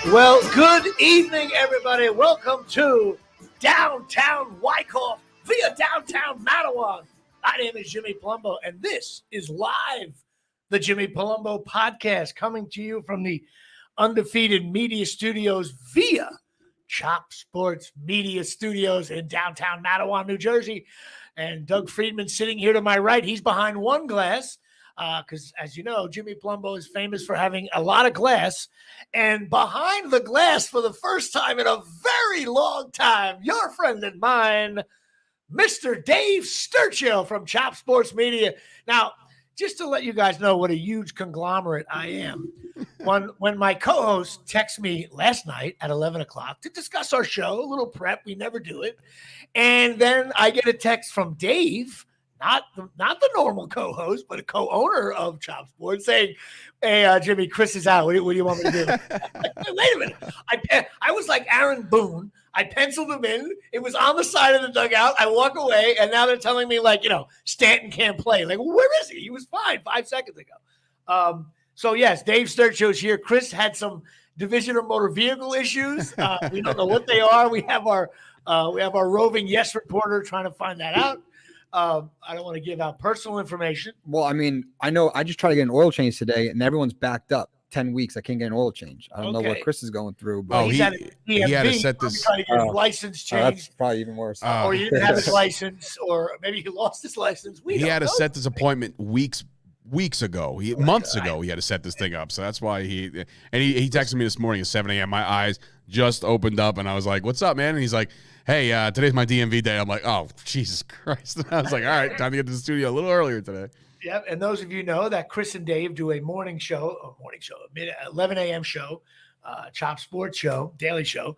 Well, good evening, everybody. Welcome to Downtown Wyckoff via Downtown Matawan. My name is Jimmy Palumbo, and this is live, the Jimmy Palumbo podcast, coming to you from the Undefeated Media Studios via Chop Sports Media Studios in downtown Matawan, New Jersey. And Doug Friedman sitting here to my right. He's behind one glass. Because, as you know, Jimmy Palumbo is famous for having a lot of glass. And behind the glass for the first time in a very long time, your friend and mine, Mr. Dave Sturchio from Chop Sports Media. Now, just to let you guys know what a huge conglomerate I am, when my co-host texted me last night at 11 o'clock to discuss our show, a little prep, we never do it. And then I get a text from Dave, not the normal co-host, but a co-owner of Chop Sports, saying, "Hey, Jimmy, Chris is out. What do you want me to do?" Wait a minute. I was like Aaron Boone. I penciled him in. It was on the side of the dugout. I walk away, and now they're telling me, Stanton can't play. Like, well, where is he? He was fine 5 seconds ago. So, yes, Dave Sturchio's here. Chris had some Division of Motor Vehicle issues. We don't know what they are. We have our roving yes reporter trying to find that out. I don't want to give out personal information. Well, I mean, I know I just tried to get an oil change today, and everyone's backed up 10 weeks. I can't get an oil change. I don't know what Chris is going through. But he had to set this. Trying to get his license changed. That's probably even worse. Or he didn't have his license, or maybe he lost his license. He had to set this appointment weeks ago. Months ago, he had to set this thing up. So that's why he texted me this morning at 7 a.m. My eyes just opened up, and I was like, "What's up, man?" And he's like, "Hey, today's my DMV day." I'm like, "Oh, Jesus Christ." And I was like, "All right, time to get to the studio a little earlier today." Yep, and those of you know that Chris and Dave do a morning show, 11 a.m. show, Chop Sports show, daily show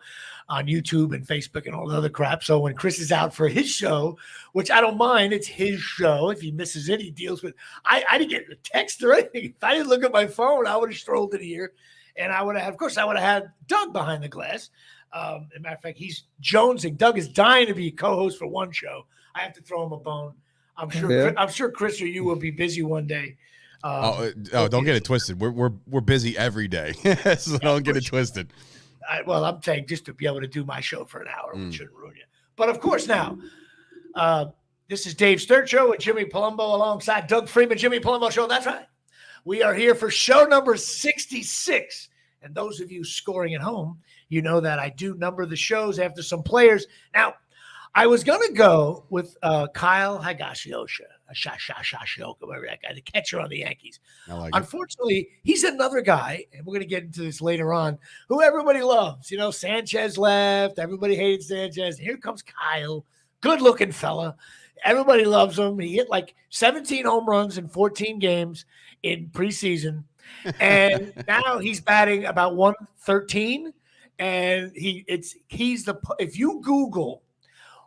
on YouTube and Facebook and all the other crap. So when Chris is out for his show, which I don't mind, it's his show. If he misses it, he deals with. I didn't get a text or anything. If I didn't look at my phone, I would have strolled in here, and I would have had Doug behind the glass. As a matter of fact, he's jonesing. Doug is dying to be co-host for one show. I have to throw him a bone. I'm sure Chris or you will be busy one day. Don't get it twisted. We're busy every day, so don't get it twisted. I'm saying just to be able to do my show for an hour, which shouldn't ruin you. But of course, now this is Dave Sturchio with Jimmy Palumbo alongside Doug Friedman. Jimmy Palumbo Show. That's right. We are here for show number 66. And those of you scoring at home, you know that I do number the shows after some players. Now, I was going to go with Kyle Higashioka, whatever that guy, the catcher on the Yankees. Unfortunately, he's another guy, and we're going to get into this later on, who everybody loves. You know, Sanchez left. Everybody hated Sanchez. Here comes Kyle, good-looking fella. Everybody loves him. He hit like 17 home runs in 14 games in preseason. And now he's batting about 113. And if you Google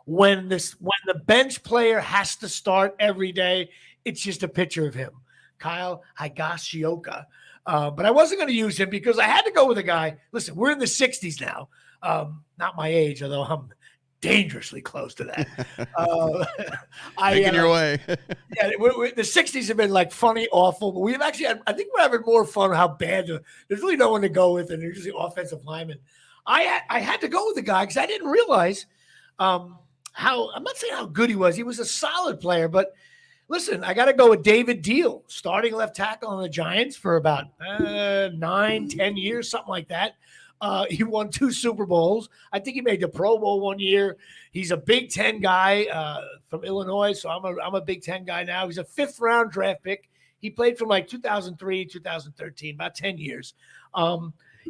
when the bench player has to start every day, it's just a picture of him, Kyle Higashioka. But I wasn't going to use him because I had to go with a guy. Listen, we're in the 60s now. Not my age, although I'm dangerously close to that. Making your way. Yeah, the 60s have been like funny, awful, but we've actually I think we're having more fun how bad there's really no one to go with, and there's just the offensive lineman. I had to go with the guy because I didn't realize I'm not saying how good he was. He was a solid player, but listen, I got to go with David Deal, starting left tackle on the Giants for about 9-10 years, something like that. He won 2 Super Bowls. I think he made the Pro Bowl one year. He's a Big Ten guy from Illinois, so I'm a Big Ten guy now. He's a 5th-round draft pick. He played from like 2003, 2013, about 10 years.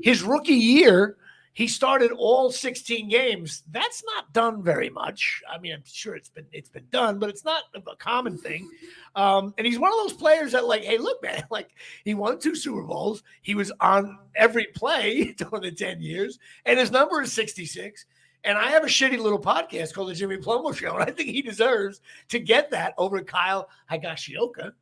His rookie year, he started all 16 games. That's not done very much. I mean, I'm sure it's been done, but it's not a common thing. And he's one of those players that, like, hey, look, man, like he won 2 Super Bowls. He was on every play during the 10 years, and his number is 66. And I have a shitty little podcast called the Jimmy Palumbo Show, and I think he deserves to get that over Kyle Higashioka.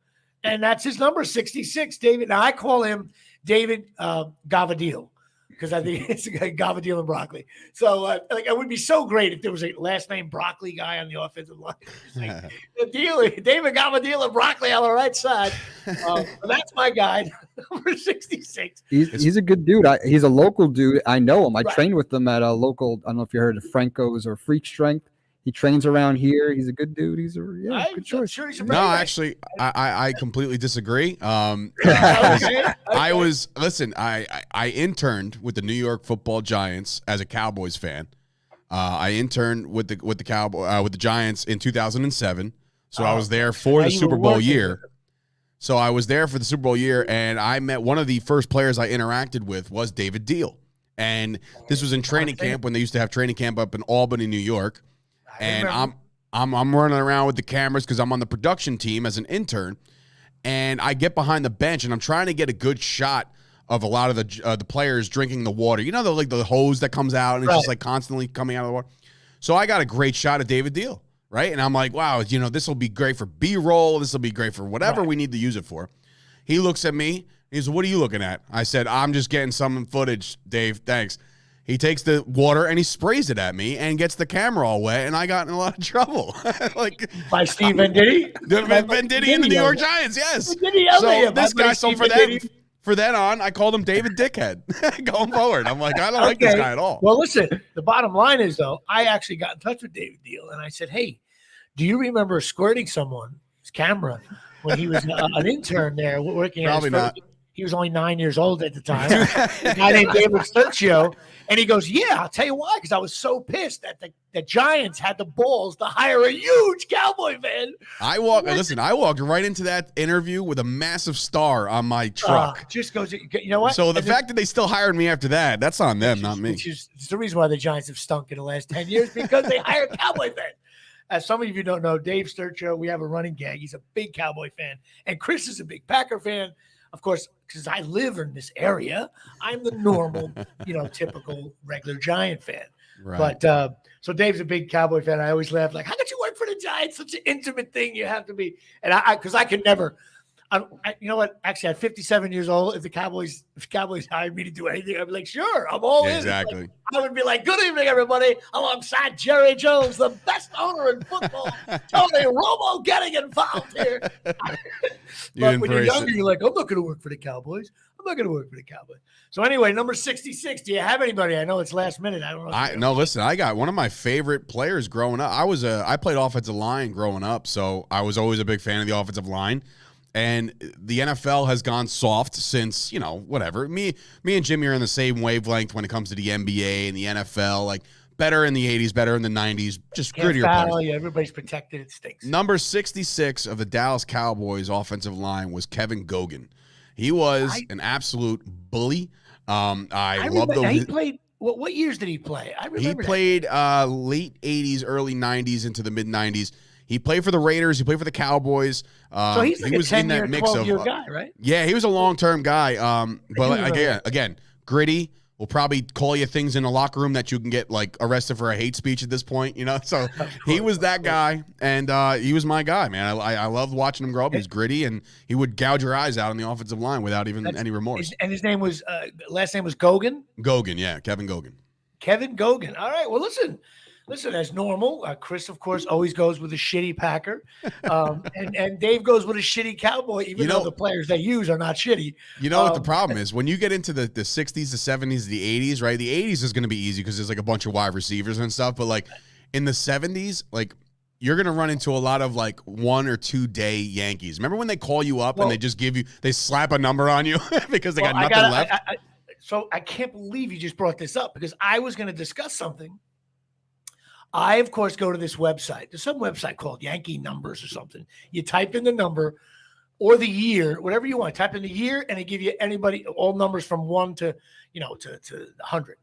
And that's his number, 66, David. Now, I call him David Gavadil. because I think it's Gavadil and Broccoli. So, like, it would be so great if there was a last name Broccoli guy on the offensive line. Like, David Gavadil and Broccoli on the right side. So that's my guy, number 66. He's a good dude. He's a local dude. I know him. I trained with him at a local. I don't know if you heard of Franco's or Freak Strength. He trains around here. He's a good dude. He's a good choice. Sure he's no, actually, I completely disagree. I interned with the New York Football Giants as a Cowboys fan. I interned with the Giants in 2007. So I was there for the Super Bowl year. So I was there for the Super Bowl year, and I met one of the first players I interacted with was David Deal. And this was in training camp when they used to have training camp up in Albany, New York. And I'm running around with the cameras because I'm on the production team as an intern, and I get behind the bench and I'm trying to get a good shot of a lot of the players drinking the water. You know, the hose that comes out and it's just like constantly coming out of the water. So I got a great shot of David Deal, right? And I'm like, wow, this will be great for B-roll. This will be great for whatever we need to use it for. He looks at me. He says, "What are you looking at?" I said, "I'm just getting some footage, Dave. Thanks." He takes the water and he sprays it at me and gets the camera all wet, and I got in a lot of trouble. Like by Steve Venditti? Venditti in the New York Giants, yes. So this guy, for that on, I called him David Dickhead going forward. I'm like, I don't like this guy at all. Well, listen, the bottom line is, though, I actually got in touch with David Deal, and I said, hey, do you remember squirting someone's camera when he was an intern there working at Probably not. He was only 9 years old at the time. A guy named David Sturcio. And he goes, yeah, I'll tell you why, because I was so pissed that the Giants had the balls to hire a huge Cowboy fan. I walked right into that interview with a massive star on my truck. Just goes, you know what? So the fact that they still hired me after that, that's on them, not me. It's the reason why the Giants have stunk in the last 10 years, because they hired Cowboy fans. As some of you don't know, Dave Sturcio, we have a running gag. He's a big Cowboy fan. And Chris is a big Packer fan. Of course, because I live in this area, I'm the normal, typical regular Giant fan. Right. But so Dave's a big Cowboy fan. I always laugh, like, how could you work for the Giants? Such an intimate thing you have to be. And because I could never. You know what? Actually, at 57 years old, if the Cowboys hired me to do anything, I'd be like, sure, I'm all in. Exactly. Like, I would be like, good evening, everybody, alongside Jerry Jones, the best owner in football, Tony Romo getting involved here. But when you're younger, you're like, I'm not going to work for the Cowboys. So anyway, number 66. Do you have anybody? I know it's last minute. I don't know. No, listen, I got one of my favorite players growing up. I played offensive line growing up, so I was always a big fan of the offensive line. And the NFL has gone soft since, whatever. Me and Jimmy are in the same wavelength when it comes to the NBA and the NFL. Like, better in the 80s, better in the 90s, just grittier players. Yeah, everybody's protected. It stinks. Number 66 of the Dallas Cowboys offensive line was Kevin Gogan. He was an absolute bully. I love those. He played. What years did he play? I remember. He played late 80s, early 90s into the mid 90s. He played for the Raiders. He played for the Cowboys. So he's like he was a 10-year, in that mix 12-year guy, right? Yeah, he was a long-term guy. But again, gritty. Will probably call you things in the locker room that you can get like arrested for a hate speech at this point, So he was that guy, and he was my guy, man. I loved watching him grow up. He was gritty, and he would gouge your eyes out on the offensive line without even any remorse. And his name was last name was Gogan. Gogan, yeah, Kevin Gogan. Kevin Gogan. All right. Well, listen, as normal, Chris, of course, always goes with a shitty Packer. And Dave goes with a shitty Cowboy, even though the players they use are not shitty. You know what the problem is? When you get into the 60s, the 70s, the 80s, right? The 80s is going to be easy because there's like a bunch of wide receivers and stuff. But like in the 70s, like you're going to run into a lot of like 1 or 2 day Yankees. Remember when they call you up and they just they slap a number on you because they got nothing left? So I can't believe you just brought this up because I was going to discuss something. I, of course, go to this website. There's some website called Yankee Numbers or something. You type in the number or the year, whatever you want. Type in the year, and they give you all numbers from 1 to 100.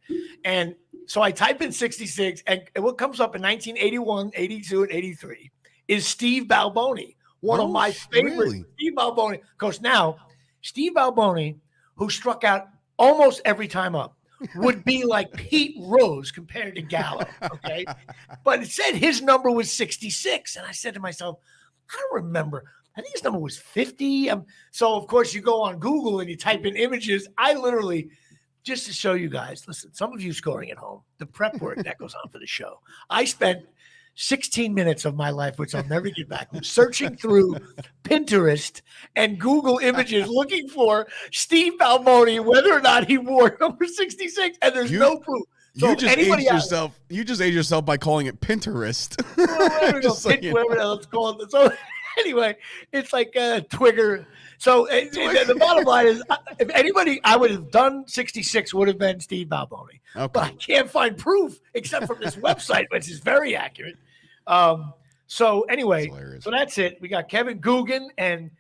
And so I type in 66, and what comes up in 1981, 82, and 83 is Steve Balboni, one of my favorites. Really? Steve Balboni. Of course, now, Steve Balboni, who struck out almost every time up, would be like Pete Rose compared to Gallo, okay? But it said his number was 66, and I said to myself, I don't remember. I think his number was 50. So, of course, you go on Google and you type in images. I literally just to show you guys, listen, some of you scoring at home, the prep work that goes on for the show. I spent 16 minutes of my life, which I'll never get back, searching through Pinterest and Google Images looking for Steve Balboni, whether or not he wore number 66, and there's no proof. So you just aged yourself. You just aged yourself by calling it Pinterest. Whatever else called it. So anyway, it's like Twigger. So the bottom line is, if anybody I would have done 66 would have been Steve Balboni. Okay. But I can't find proof except from this website, which is very accurate. So anyway, so that's it. We got Kevin Guggen and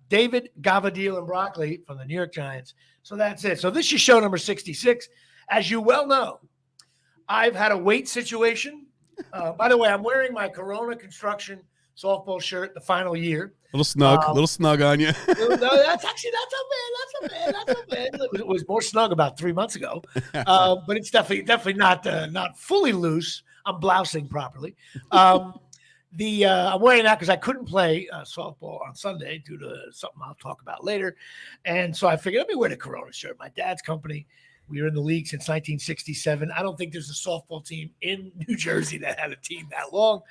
David Gavadil and Broccoli from the New York Giants. So that's it. So this is show number 66. As you well know, I've had a weight situation. By the way, I'm wearing my Corona Construction softball shirt the final year. Little snug on you. No, that's not bad. It was more snug about 3 months ago, but it's definitely not fully loose. I'm blousing properly. I'm wearing that because I couldn't play softball on Sunday due to something I'll talk about later, and so I figured let me wear the Corona shirt. My dad's company. We were in the league since 1967. I don't think there's a softball team in New Jersey that had a team that long.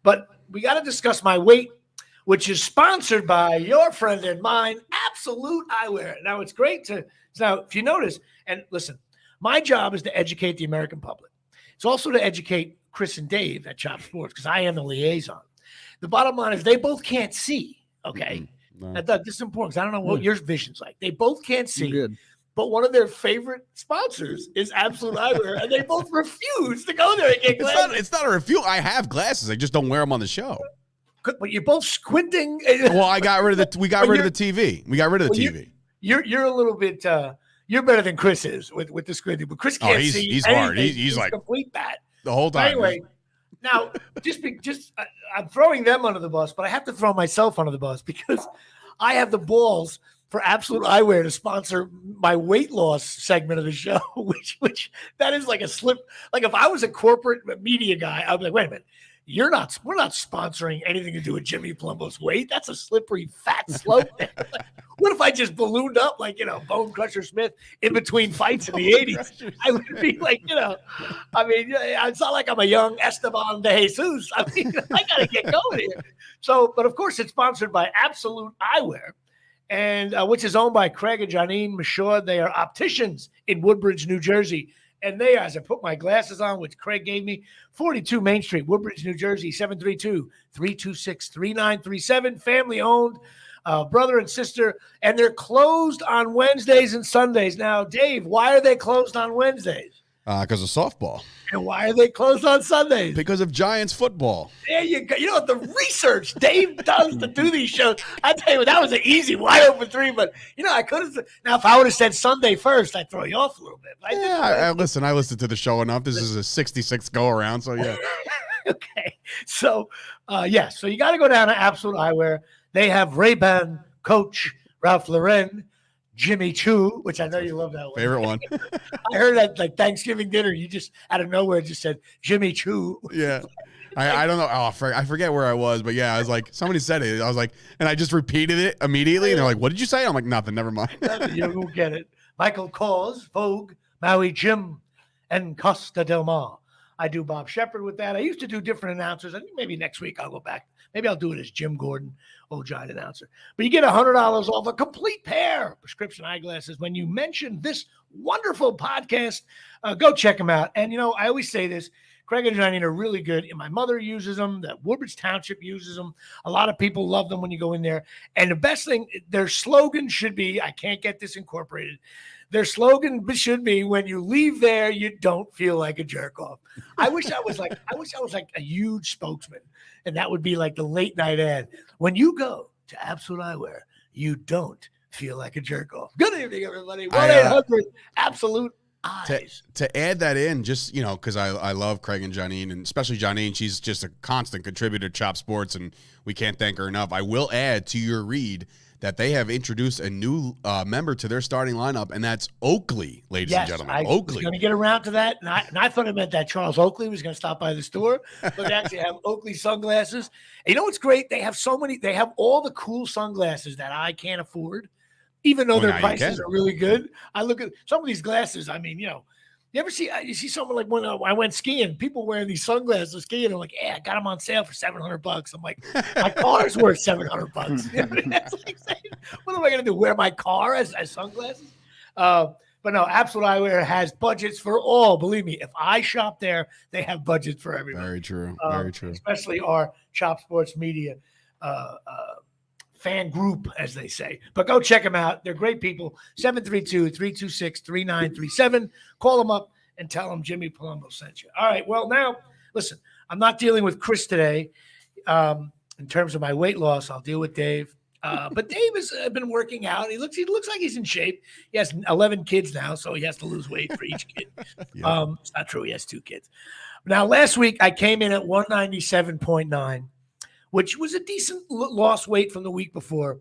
But we got to discuss my weight, which is sponsored by your friend and mine, Absolute Eyewear. Now, it's great to – now, if you notice, and listen, my job is to educate the American public. It's also to educate Chris and Dave at Chop Sports because I am the liaison. The bottom line is they both can't see, okay? Mm-hmm. No. This is important because I don't know what your vision's like. They both can't see. Good. But one of their favorite sponsors is Absolute Eyewear, and they both refuse to go there and get glasses. It's not a refuse. I have glasses. I just don't wear them on the show. But you're both squinting. Well, I got rid of the. We got rid of the TV. We got rid of the TV. You're a little bit. You're better than Chris is with the squinting. But Chris can't see. He's anything. Hard. He's like complete bat the whole time. Anyway, now I'm throwing them under the bus, but I have to throw myself under the bus because I have the balls for Absolute Eyewear to sponsor my weight loss segment of the show, which that is like a slip. Like if I was a corporate media guy, I'd be like, wait a minute, we're not sponsoring anything to do with Jimmy Palumbo's weight. That's a slippery, fat slope. What if I just ballooned up like, Bone Crusher Smith in between fights in the 80s? I would be like, I mean, it's not like I'm a young Esteban de Jesus. I mean, I got to get going here. So, but of course it's sponsored by Absolute Eyewear. And which is owned by Craig and Janine Mashaw. They are opticians in Woodbridge, New Jersey. And they, as I put my glasses on, which Craig gave me, 42 Main Street, Woodbridge, New Jersey, 732-326-3937. Family owned, brother and sister. And they're closed on Wednesdays and Sundays. Now, Dave, why are they closed on Wednesdays? Because of softball. And why are they closed on Sundays? Because of Giants football. There you go. You know what the research Dave does to do these shows. I tell you what, that was an easy wide open three. But I could have. Now, if I would have said Sunday first, I'd throw you off a little bit. I listened to the show enough. This is a 66 go around. So yeah. Okay. So So you got to go down to Absolute Eyewear. They have Ray-Ban, Coach, Ralph Lauren, Jimmy Choo, which I know you love that one. Favorite one. I heard at like Thanksgiving dinner, you just out of nowhere just said Jimmy Choo. Yeah. I don't know. I forget where I was, but yeah, I was like, somebody said it. I was like, and I just repeated it immediately. And they're like, what did you say? I'm like, nothing, never mind. You won't get it. Michael Kors, Vogue, Maui Jim, and Costa Del Mar. I do Bob Shepard with that. I used to do different announcers. I think maybe next week I'll go back. Maybe I'll do it as Jim Gordon, old giant announcer. But you get $100 off a complete pair of prescription eyeglasses when you mention this wonderful podcast. Go check them out. And, I always say this. Craig and Janine are really good. And my mother uses them. The Woodbridge Township uses them. A lot of people love them when you go in there. And the best thing, their slogan should be, I can't get this incorporated. Their slogan should be, when you leave there, you don't feel like a jerk off. I wish I was like a huge spokesman. And that would be like the late night ad. When you go to Absolute Eyewear, you don't feel like a jerk off. Good evening, everybody. 1-800-ABSOLUTE Eyes. To add that in, just, because I love Craig and Janine, and especially Janine, she's just a constant contributor to Chop Sports, and we can't thank her enough. I will add to your read that they have introduced a new member to their starting lineup, and that's Oakley, ladies and gentlemen. Oakley. Was going to get around to that, and I thought it meant that Charles Oakley was going to stop by the store, but they actually have Oakley sunglasses. And you know what's great? They have all the cool sunglasses that I can't afford, even though their now you prices can. are really good. I look at some of these glasses. I mean, you ever see someone like when I went skiing, people wearing these sunglasses skiing, and like, yeah, I got them on sale for $700. I'm like, my car's worth $700. You know what I mean? That's like saying, what am I going to do? Wear my car as sunglasses? But no, Absolute Eyewear has budgets for all. Believe me, if I shop there, they have budgets for everybody. Very true. Very true. Especially our Chop Sports Media fan group, as they say. But go check them out. They're great people. 732-326-3937. Call them up and tell them Jimmy Palumbo sent you. All right. Well, now, listen, I'm not dealing with Chris today. In terms of my weight loss, I'll deal with Dave. But Dave has been working out. He looks like he's in shape. He has 11 kids now, so he has to lose weight for each kid. Yeah. It's not true. He has 2 kids. Now, last week, I came in at 197.9. which was a decent loss weight from the week before.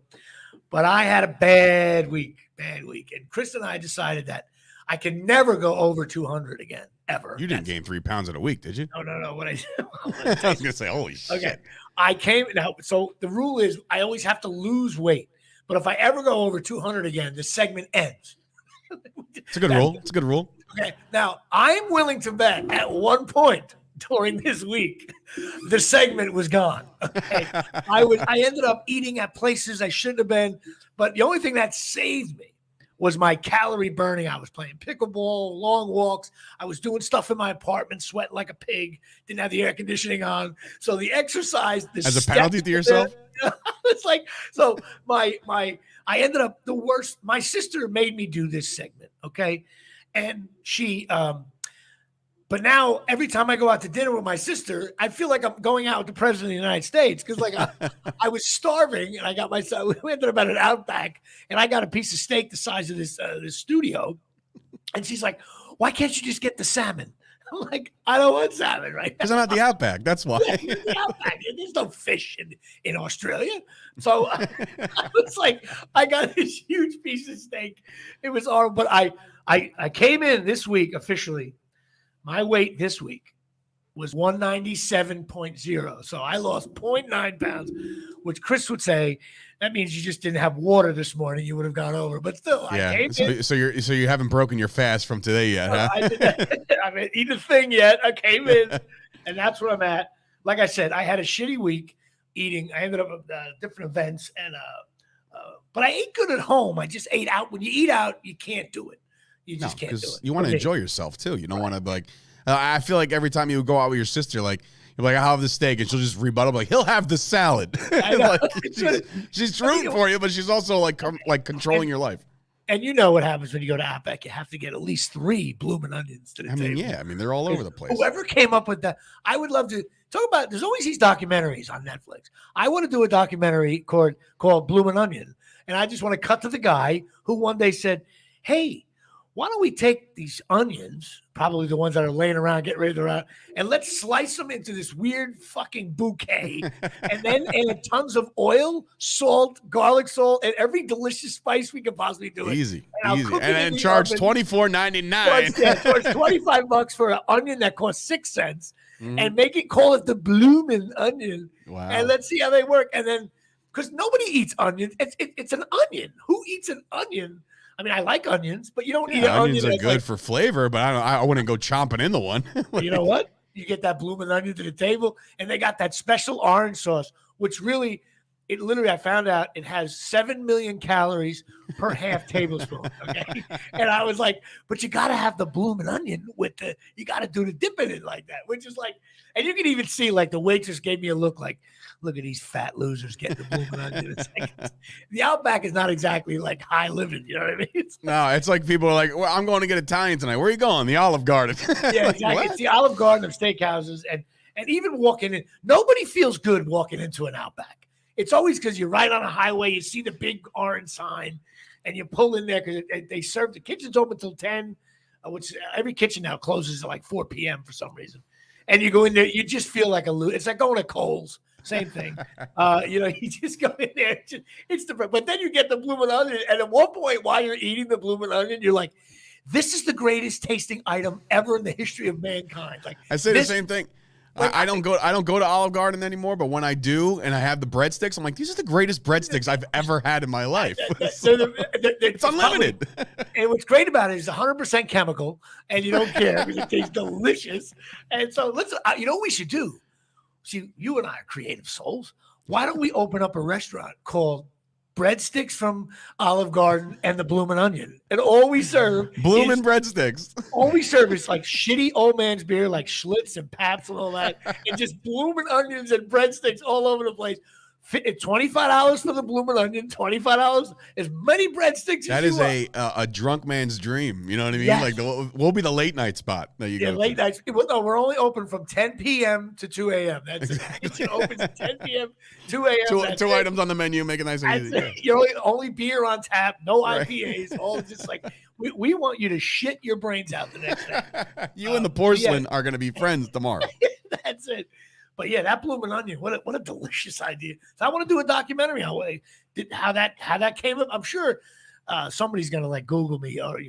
But I had a bad week. And Chris and I decided that I can never go over 200 again, ever. You didn't gain 3 pounds in a week, did you? No. What I was going to say, holy shit. Okay. So the rule is I always have to lose weight. But if I ever go over 200 again, the segment ends. It's a good rule. It's a good rule. Okay. Now, I'm willing to bet at one point during this week, the segment was gone. Okay. I ended up eating at places I shouldn't have been, but the only thing that saved me was my calorie burning. I was playing pickleball, long walks. I was doing stuff in my apartment, sweating like a pig, didn't have the air conditioning on. So the exercise, as a penalty to yourself? It's like, so I ended up the worst. My sister made me do this segment. Okay. And she, but now every time I go out to dinner with my sister, I feel like I'm going out with the president of the United States. Cause like I was starving and I got myself, we ended up at an Outback and I got a piece of steak the size of this studio. And she's like, why can't you just get the salmon? I'm like, I don't want salmon right now. Because I'm at the Outback. That's why. Yeah, the Outback. There's no fish in Australia. So I was like, I got this huge piece of steak. It was horrible. But I came in this week officially. My weight this week was 197.0. So I lost 0.9 pounds, which Chris would say that means you just didn't have water this morning. You would have gone over. But still, yeah. I came in. So you haven't broken your fast from today yet, huh? I haven't eaten a thing yet. I came in, and that's where I'm at. Like I said, I had a shitty week eating. I ended up at different events, and but I ate good at home. I just ate out. When you eat out, you can't do it. You just can't do it. You want to enjoy yourself too. You don't want to like. I feel like every time you go out with your sister, like you're like, I'll have the steak, and she'll just rebuttal like, he'll have the salad. Like, she's rooting for you, but she's also like controlling your life. And you know what happens when you go to Outback? You have to get at least 3 blooming onions to the table. Yeah, they're all over the place. Whoever came up with that, I would love to talk about. There's always these documentaries on Netflix. I want to do a documentary called Bloomin' Onion, and I just want to cut to the guy who one day said, "Hey, why don't we take these onions, probably the ones that are laying around, get rid of them, and let's slice them into this weird fucking bouquet, and then add tons of oil, salt, garlic salt, and every delicious spice we could possibly do." Easy. And charge $24.99. Charge $25 for an onion that costs 6 cents, and call it the bloomin' onion. Wow. And let's see how they work. And then, because nobody eats onions, it's an onion. Who eats an onion? I mean, I like onions, but you don't eat an onion. Onions are good for flavor, but I wouldn't go chomping into one. You know what? You get that blooming onion to the table, and they got that special orange sauce, which really, I found out it has 7 million calories per half tablespoon. Okay. And I was like, but you got to have the blooming onion you got to do the dip in it like that, which is like, and you can even see like the waitress gave me a look like, look at these fat losers getting the blooming onion. It's like, the Outback is not exactly like high living. You know what I mean? It's like people are like, well, I'm going to get Italian tonight. Where are you going? The Olive Garden. Yeah, exactly. It's the Olive Garden of steakhouses. And even walking in, nobody feels good walking into an Outback. It's always because you're right on a highway. You see the big orange sign and you pull in there because they serve, the kitchen's open till 10, which every kitchen now closes at like 4 p.m. for some reason. And you go in there, you just feel like it's like going to Kohl's. Same thing. You just go in there. But then you get the blooming onion. And at one point while you're eating the blooming onion, you're like, this is the greatest tasting item ever in the history of mankind. Like, I say the same thing. I don't go to Olive Garden anymore, but when I do and I have the breadsticks, I'm like, these are the greatest breadsticks I've ever had in my life. It's unlimited. And what's great about it is 100% chemical, and you don't care because it tastes delicious. And so let's, you know what we should do? See, you and I are creative souls. Why don't we open up a restaurant called Breadsticks from Olive Garden and the Bloomin' Onion? And all we serve Bloomin' breadsticks. All we serve is like shitty old man's beer, like Schlitz and Pabst and all that, and just Bloomin' Onions and breadsticks all over the place. $25 for the Bloomin' Onion, $25 as many breadsticks. That is a drunk man's dream. You know what I mean? Yes. Like we'll be the late night spot that you go. Late nights. No, we're only open from 10 p.m. to 2 a.m. That's it. It opens at 10 p.m. 2 a.m. Two items on the menu. Make it nice and easy. You're only beer on tap, no IPAs. All just like we want you to shit your brains out the next day. You and the porcelain are going to be friends tomorrow. That's it. But yeah, that Bloomin' Onion, what a delicious idea. So I want to do a documentary on how that came up. I'm sure somebody's gonna like Google me or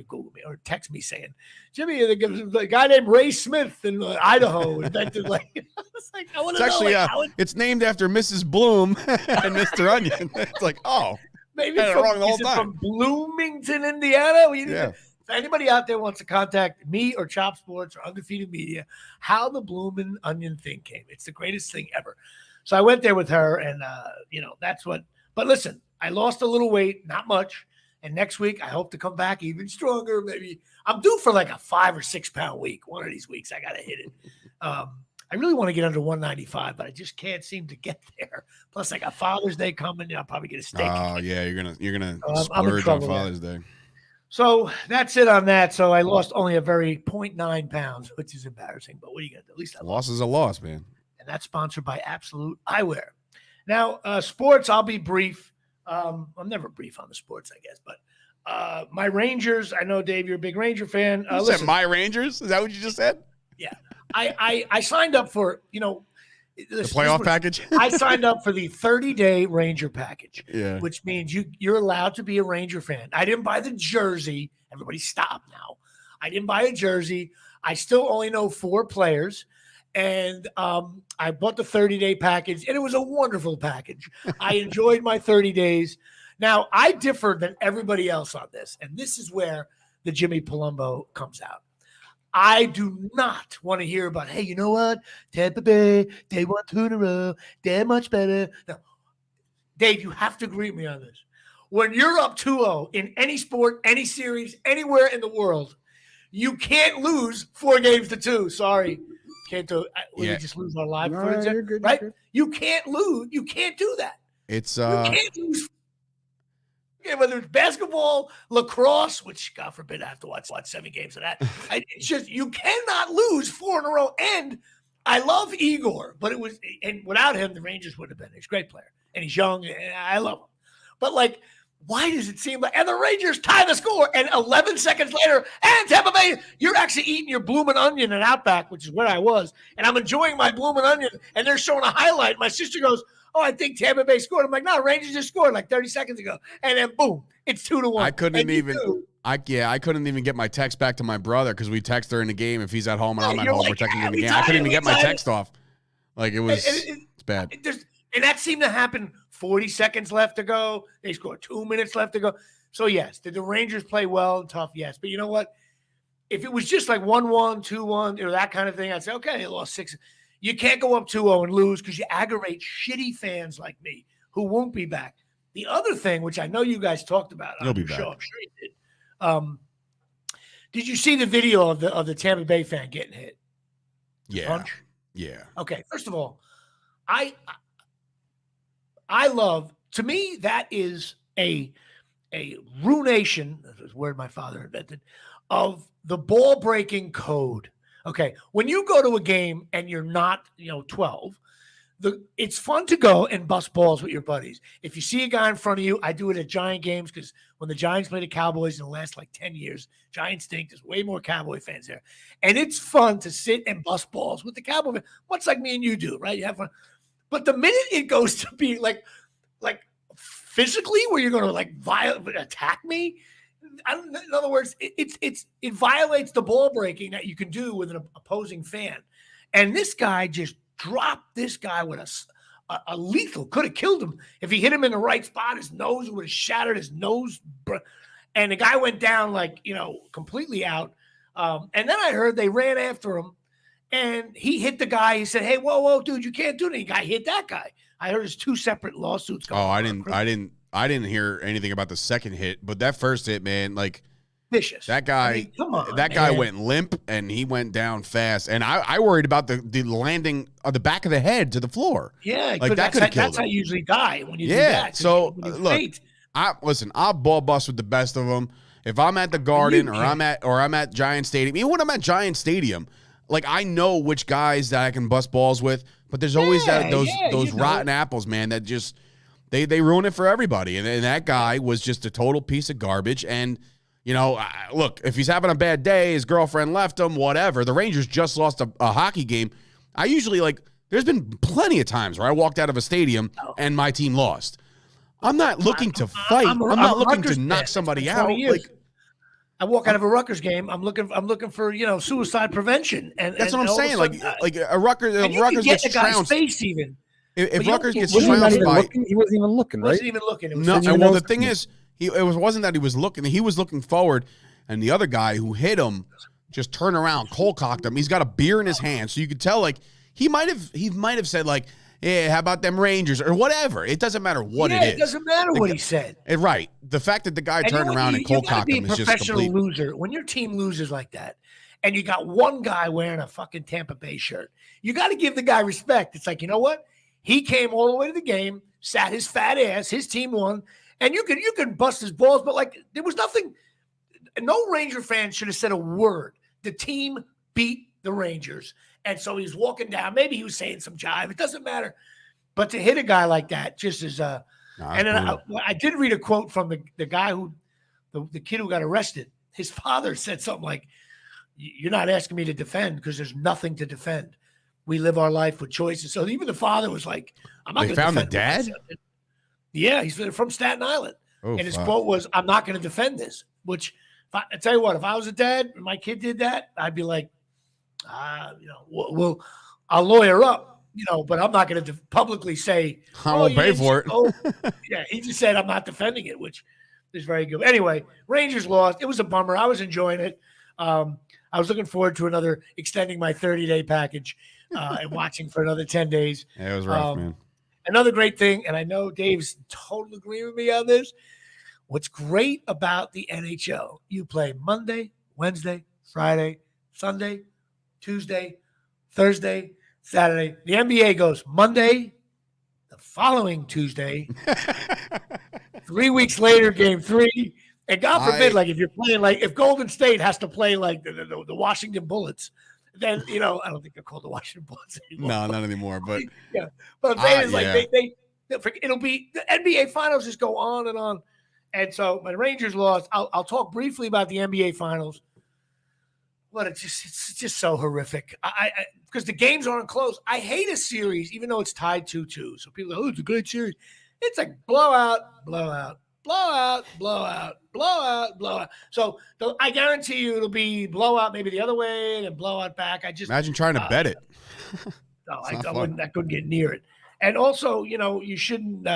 text me saying, Jimmy, the guy named Ray Smith in Idaho invented like. It's like I want to know. Actually, it's named after Mrs. Bloom and Mr. Onion. It's like, oh, maybe from Bloomington, Indiana. Yeah. If anybody out there wants to contact me or Chop Sports or Undefeated Media, how the Bloomin' Onion thing came. It's the greatest thing ever. So I went there with her, and that's what. But listen, I lost a little weight, not much. And next week I hope to come back even stronger. Maybe I'm due for like a 5 or 6 pound week. One of these weeks I gotta hit it. I really want to get under 195, but I just can't seem to get there. Plus, I got Father's Day coming, and I'll probably get a steak. Oh yeah, you're gonna splurge on Father's Day. So that's it on that. So I lost only a very 0.9 pounds, which is embarrassing. But what are you going to do? At least I loss is a loss, man. And that's sponsored by Absolute Eyewear. Now, sports, I'll be brief. I'm never brief on the sports, I guess. But my Rangers, I know, Dave, you're a big Ranger fan. You said my Rangers? Is that what you just said? Yeah. I signed up for, the playoff package. I signed up for the 30-day Ranger package, yeah, which means you're allowed to be a Ranger fan. I didn't buy the jersey. Everybody stop now. I didn't buy a jersey. I still only know 4 players, and I bought the 30-day package, and it was a wonderful package. I enjoyed my 30 days. Now, I differ than everybody else on this, and this is where the Jimmy Palumbo comes out. I do not want to hear about, hey, you know what? Tampa Bay, they won 2 in a row. They're much better. No. Dave, you have to agree with me on this. When you're up 2-0 in any sport, any series, anywhere in the world, you can't lose 4 games to 2. Sorry. Can't do it. We just lose our live footage. You're good, right? You're good. You can't lose. You can't do that. It's you can't lose. Whether it's basketball, lacrosse, which God forbid I have to watch 7 games of that. It's just you cannot lose 4 in a row. And I love Igor, but and without him, the Rangers would have been. He's a great player, and he's young, and I love him. But like, why does it seem like? And the Rangers tie the score, and 11 seconds later, and Tampa Bay, you're actually eating your Bloomin' Onion in Outback, which is where I was, and I'm enjoying my Bloomin' Onion, and they're showing a highlight. My sister goes, "Oh, I think Tampa Bay scored." I'm like, "No, Rangers just scored like 30 seconds ago." And then boom, it's 2-1. I couldn't even get my text back to my brother because we text during the game if he's at home and I'm at home. We're texting in the game. I couldn't even get my text off. Like it's bad. And that seemed to happen 40 seconds left to go. They scored 2 minutes left to go. So yes, did the Rangers play well and tough? Yes. But you know what? If it was just like 1-1, 2-1, or that kind of thing, I'd say, okay, they lost 6. You can't go up 2-0 and lose because you aggravate shitty fans like me who won't be back. The other thing, which I know you guys talked about on the show, I'm sure you did you see the video of the Tampa Bay fan getting hit? Yeah. Punch? Yeah. Okay. First of all, I love, to me, that is a ruination, that's a word my father invented, of the ball breaking code. Okay, when you go to a game and you're not, 12, it's fun to go and bust balls with your buddies. If you see a guy in front of you, I do it at Giant games because when the Giants play the Cowboys in the last 10 years, Giants stink. There's way more Cowboy fans there. And it's fun to sit and bust balls with the Cowboy fans, much like me and you do, right? You have fun. But the minute it goes to be like physically where you're going to attack me, in other words, it violates the ball breaking that you can do with an opposing fan. And this guy just dropped this guy with a lethal, could have killed him. If he hit him in the right spot, his nose would have shattered his nose. And the guy went down completely out. And then I heard they ran after him and he hit the guy. He said, hey, whoa, dude, you can't do that. The guy hit that guy. I heard there's 2 separate lawsuits going on. I didn't hear anything about the second hit, but that first hit, man, vicious. That guy, come on, that guy went limp and he went down fast. And I worried about the landing of the back of the head to the floor. Yeah, that could have killed him. That's how you usually die when you do that. So look, I'll ball bust with the best of them. If I'm at the Garden or I'm at Giant Stadium, even when I'm at Giant Stadium, I know which guys that I can bust balls with, but there's always those rotten apples, man, that just they ruin it for everybody. And that guy was just a total piece of garbage. And look, if he's having a bad day, his girlfriend left him, whatever. The Rangers just lost a hockey game. I usually there's been plenty of times where I walked out of a stadium and my team lost. I'm not looking to fight. I'm not looking to knock somebody out. I walk out of a Rutgers game. I'm looking for suicide prevention, and that's what I'm saying. A Rutgers gets trounced. Even if Rutgers gets trounced by, he wasn't even looking, right? Wasn't even looking. Well, the thing is, it wasn't that he was looking. He was looking forward, and the other guy who hit him just turned around, cold cocked him. He's got a beer in his hand, so you could tell he might have said yeah, how about them Rangers or whatever. It doesn't matter what it is. It doesn't matter what he said. Right. The fact that the guy turned around and cold cocked him is just complete. You got to be a professional loser. When your team loses like that and you got one guy wearing a fucking Tampa Bay shirt, you got to give the guy respect. It's you know what? He came all the way to the game, sat his fat ass, his team won, and you can bust his balls, but there was nothing. No Ranger fan should have said a word. The team beat the Rangers. And so he's walking down. Maybe he was saying some jive. It doesn't matter. But to hit a guy like that just is and then I did read a quote from the guy the kid who got arrested. His father said something like, you're not asking me to defend because there's nothing to defend. We live our life with choices. So even the father was like, I'm not going to defend. They found the dad? Yeah, he's from Staten Island. Oh, and his quote was, I'm not going to defend this, which I tell you what, if I was a dad and my kid did that, I'd be like, I'll lawyer up, but I'm not going to publicly say I won't pay for it. Yeah, he just said I'm not defending it, which is very good. Anyway, Rangers lost. It was a bummer. I was enjoying it. I was looking forward to extending my 30-day package and watching for another 10 days. Yeah, it was rough, man. Another great thing, and I know Dave's totally agreeing with me on this. What's great about the NHL, you play Monday, Wednesday, Friday, Sunday, Tuesday, Thursday, Saturday. The NBA goes Monday, the following Tuesday, 3 weeks later, game 3. And God forbid, if you're playing, if Golden State has to play the Washington Bullets, then, I don't think they're called the Washington Bullets anymore. No, not anymore. But yeah, but I'm saying it'll be the NBA Finals just go on and on. And so my Rangers lost. I'll talk briefly about the NBA Finals. But it's just so horrific. Because the games aren't close. I hate a series, even though it's tied 2-2. So people are it's a great series. It's blowout, blowout, blowout, blowout, blowout, blowout. So I guarantee you it'll be blowout maybe the other way and blowout back. Imagine trying to bet it. No, I couldn't get near it. And also, you shouldn't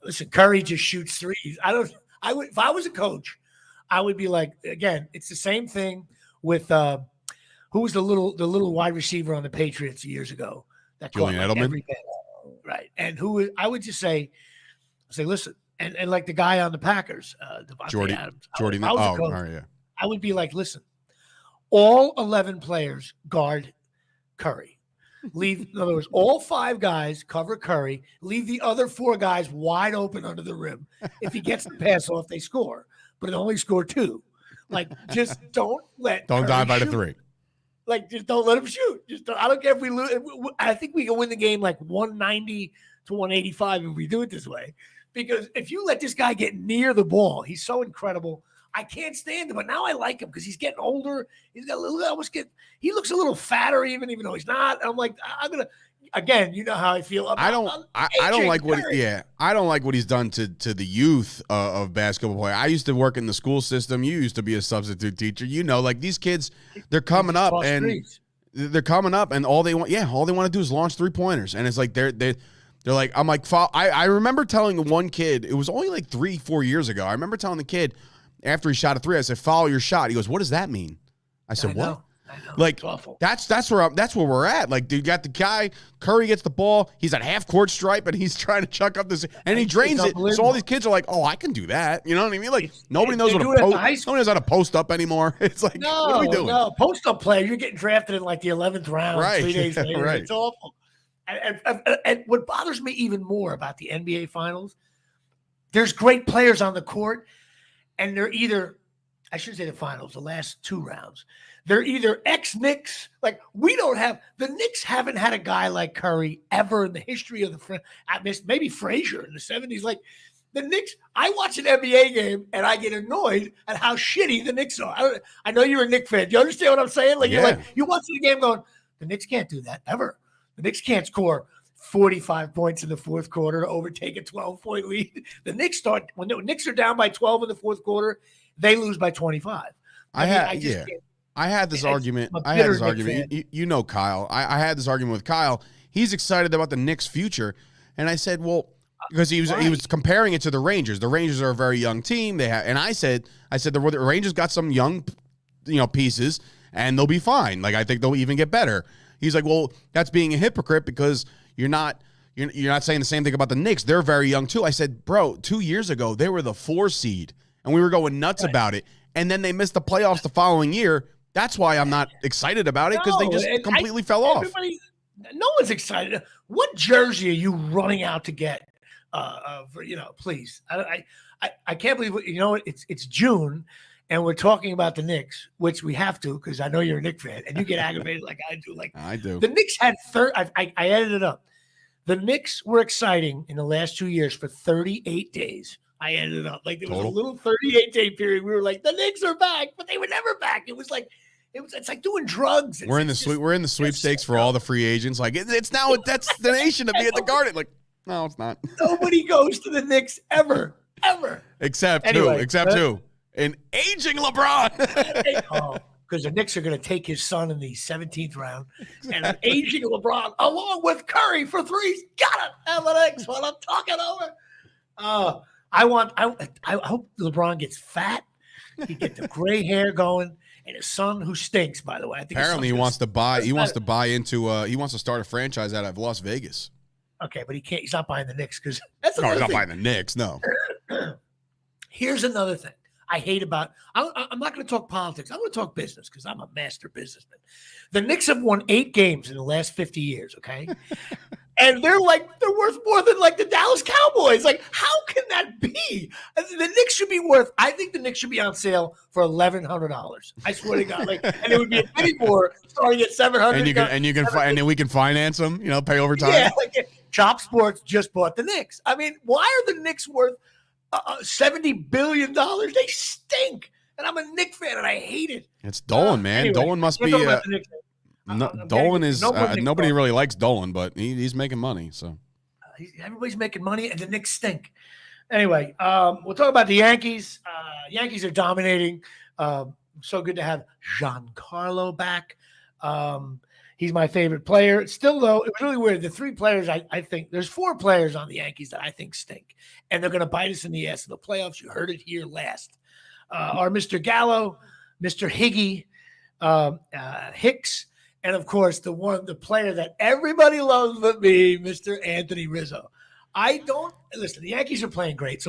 listen. Curry just shoots threes. If I was a coach, I would be like, again, it's the same thing with who was the little wide receiver on the Patriots years ago that Julian Edelman, right? And I would just say, listen, and like the guy on the Packers, Jordy Adams. I would be like, listen, all 11 players guard Curry. In other words, all 5 guys cover Curry. Leave the other 4 guys wide open under the rim. If he gets the pass off, they score. But it only scored 2. Just don't dive by the 3. Just don't let him shoot. I don't care if we lose. I think we can win the game 190 to 185 if we do it this way. Because if you let this guy get near the ball, he's so incredible. I can't stand him, but now I like him because he's getting older. He's got he looks a little fatter even though he's not. I'm like, I'm gonna. Again, you know how I feel. I don't like what he's done to the youth of basketball play. I used to work in the school system. You used to be a substitute teacher. These kids, they're coming up and they're coming up, and all they want to do is launch 3-pointers, and it's like they're like, I'm like, I remember telling one kid, it was only like 3-4 years ago. I remember telling the kid after he shot a 3, I said, follow your shot. He goes, what does that mean? I said, what? I know. Like, it's awful. That's where we're at. Like, dude, you got the guy, Curry gets the ball, he's at half court stripe, and he's trying to chuck up this, and he drains it. So all these kids are like, oh, I can do that. You know what I mean? Like, nobody knows how to post up anymore. It's like, what are we doing? No, post up play. You're getting drafted in like the 11th round, right. 3 days later. Right. It's awful. And what bothers me even more about the NBA Finals, there's great players on the court, and they're either, I shouldn't say the finals, the last 2 rounds, they're either ex-Knicks. Like, the Knicks haven't had a guy like Curry ever in the history of maybe Frazier in the 70s. Like, the Knicks, I watch an NBA game, and I get annoyed at how shitty the Knicks are. I know you're a Knicks fan. Do you understand what I'm saying? Like, you're watching the game going, the Knicks can't do that ever. The Knicks can't score 45 points in the fourth quarter to overtake a 12-point lead. The Knicks when the Knicks are down by 12 in the fourth quarter, they lose by 25. I had this argument. You know Kyle. I had this argument with Kyle. He's excited about the Knicks' future, and I said, well, because he was comparing it to the Rangers. The Rangers are a very young team. And I said the Rangers got some young, pieces, and they'll be fine. Like, I think they'll even get better. He's like, well, that's being a hypocrite because you're not saying the same thing about the Knicks. They're very young too. I said, bro, 2 years ago they were the 4 seed, and we were going nuts about it, and then they missed the playoffs the following year. That's why I'm not excited about it, because they just completely fell off. No one's excited. What jersey are you running out to get? Please. I can't believe it's June, and we're talking about the Knicks, which we have to because I know you're a Knicks fan, and you get aggravated like I do. Like I do. The Knicks had I added it up. The Knicks were exciting in the last 2 years for 38 days. I added it up. Like there was a little 38-day period. We were like, the Knicks are back, but they were never back. It's like doing drugs. We're in the sweepstakes for all the free agents. Like it's now a destination to be at the Garden. Like, no, it's not. Nobody goes to the Knicks ever. Except who? An aging LeBron. Because the Knicks are going to take his son in the 17th round, and an aging LeBron along with Curry for threes. Got it. Knicks while I'm talking over. I hope LeBron gets fat. He get the gray hair going, and his son who stinks. By the way, I think apparently he wants to buy. He wants to buy into. He wants to start a franchise out of Las Vegas. Okay, but he can't. He's not buying the Knicks because he's not buying the Knicks. No. Here's another thing I hate about. I'm not going to talk politics. I'm going to talk business because I'm a master businessman. The Knicks have won 8 games in the last 50 years. Okay, and they're worth more than like the Dallas Cowboys. Like, how can that be? The Knicks should be worth. I think the Knicks should be on sale for $1,100. I swear to God. Like, and it would be a penny more starting at $700. And then we can finance them. Pay overtime. Yeah, Chop Sports just bought the Knicks. I mean, why are the Knicks worth $70 billion? They stink. And I'm a Knicks fan, and I hate it. It's Dolan, man. Anyway, Dolan must be. Dolan is. Nobody really likes Dolan, but he's making money. So everybody's making money, and the Knicks stink. Anyway, we'll talk about the Yankees. Yankees are dominating. So good to have Giancarlo back. He's my favorite player. Still, though, it was really weird. The 3 players, I think, there's 4 players on the Yankees that I think stink, and they're going to bite us in the ass in the playoffs. You heard it here last. Are Mr. Gallo, Mr. Higgy, Hicks, and, of course, the player that everybody loves but me, Mr. Anthony Rizzo. Listen, the Yankees are playing great.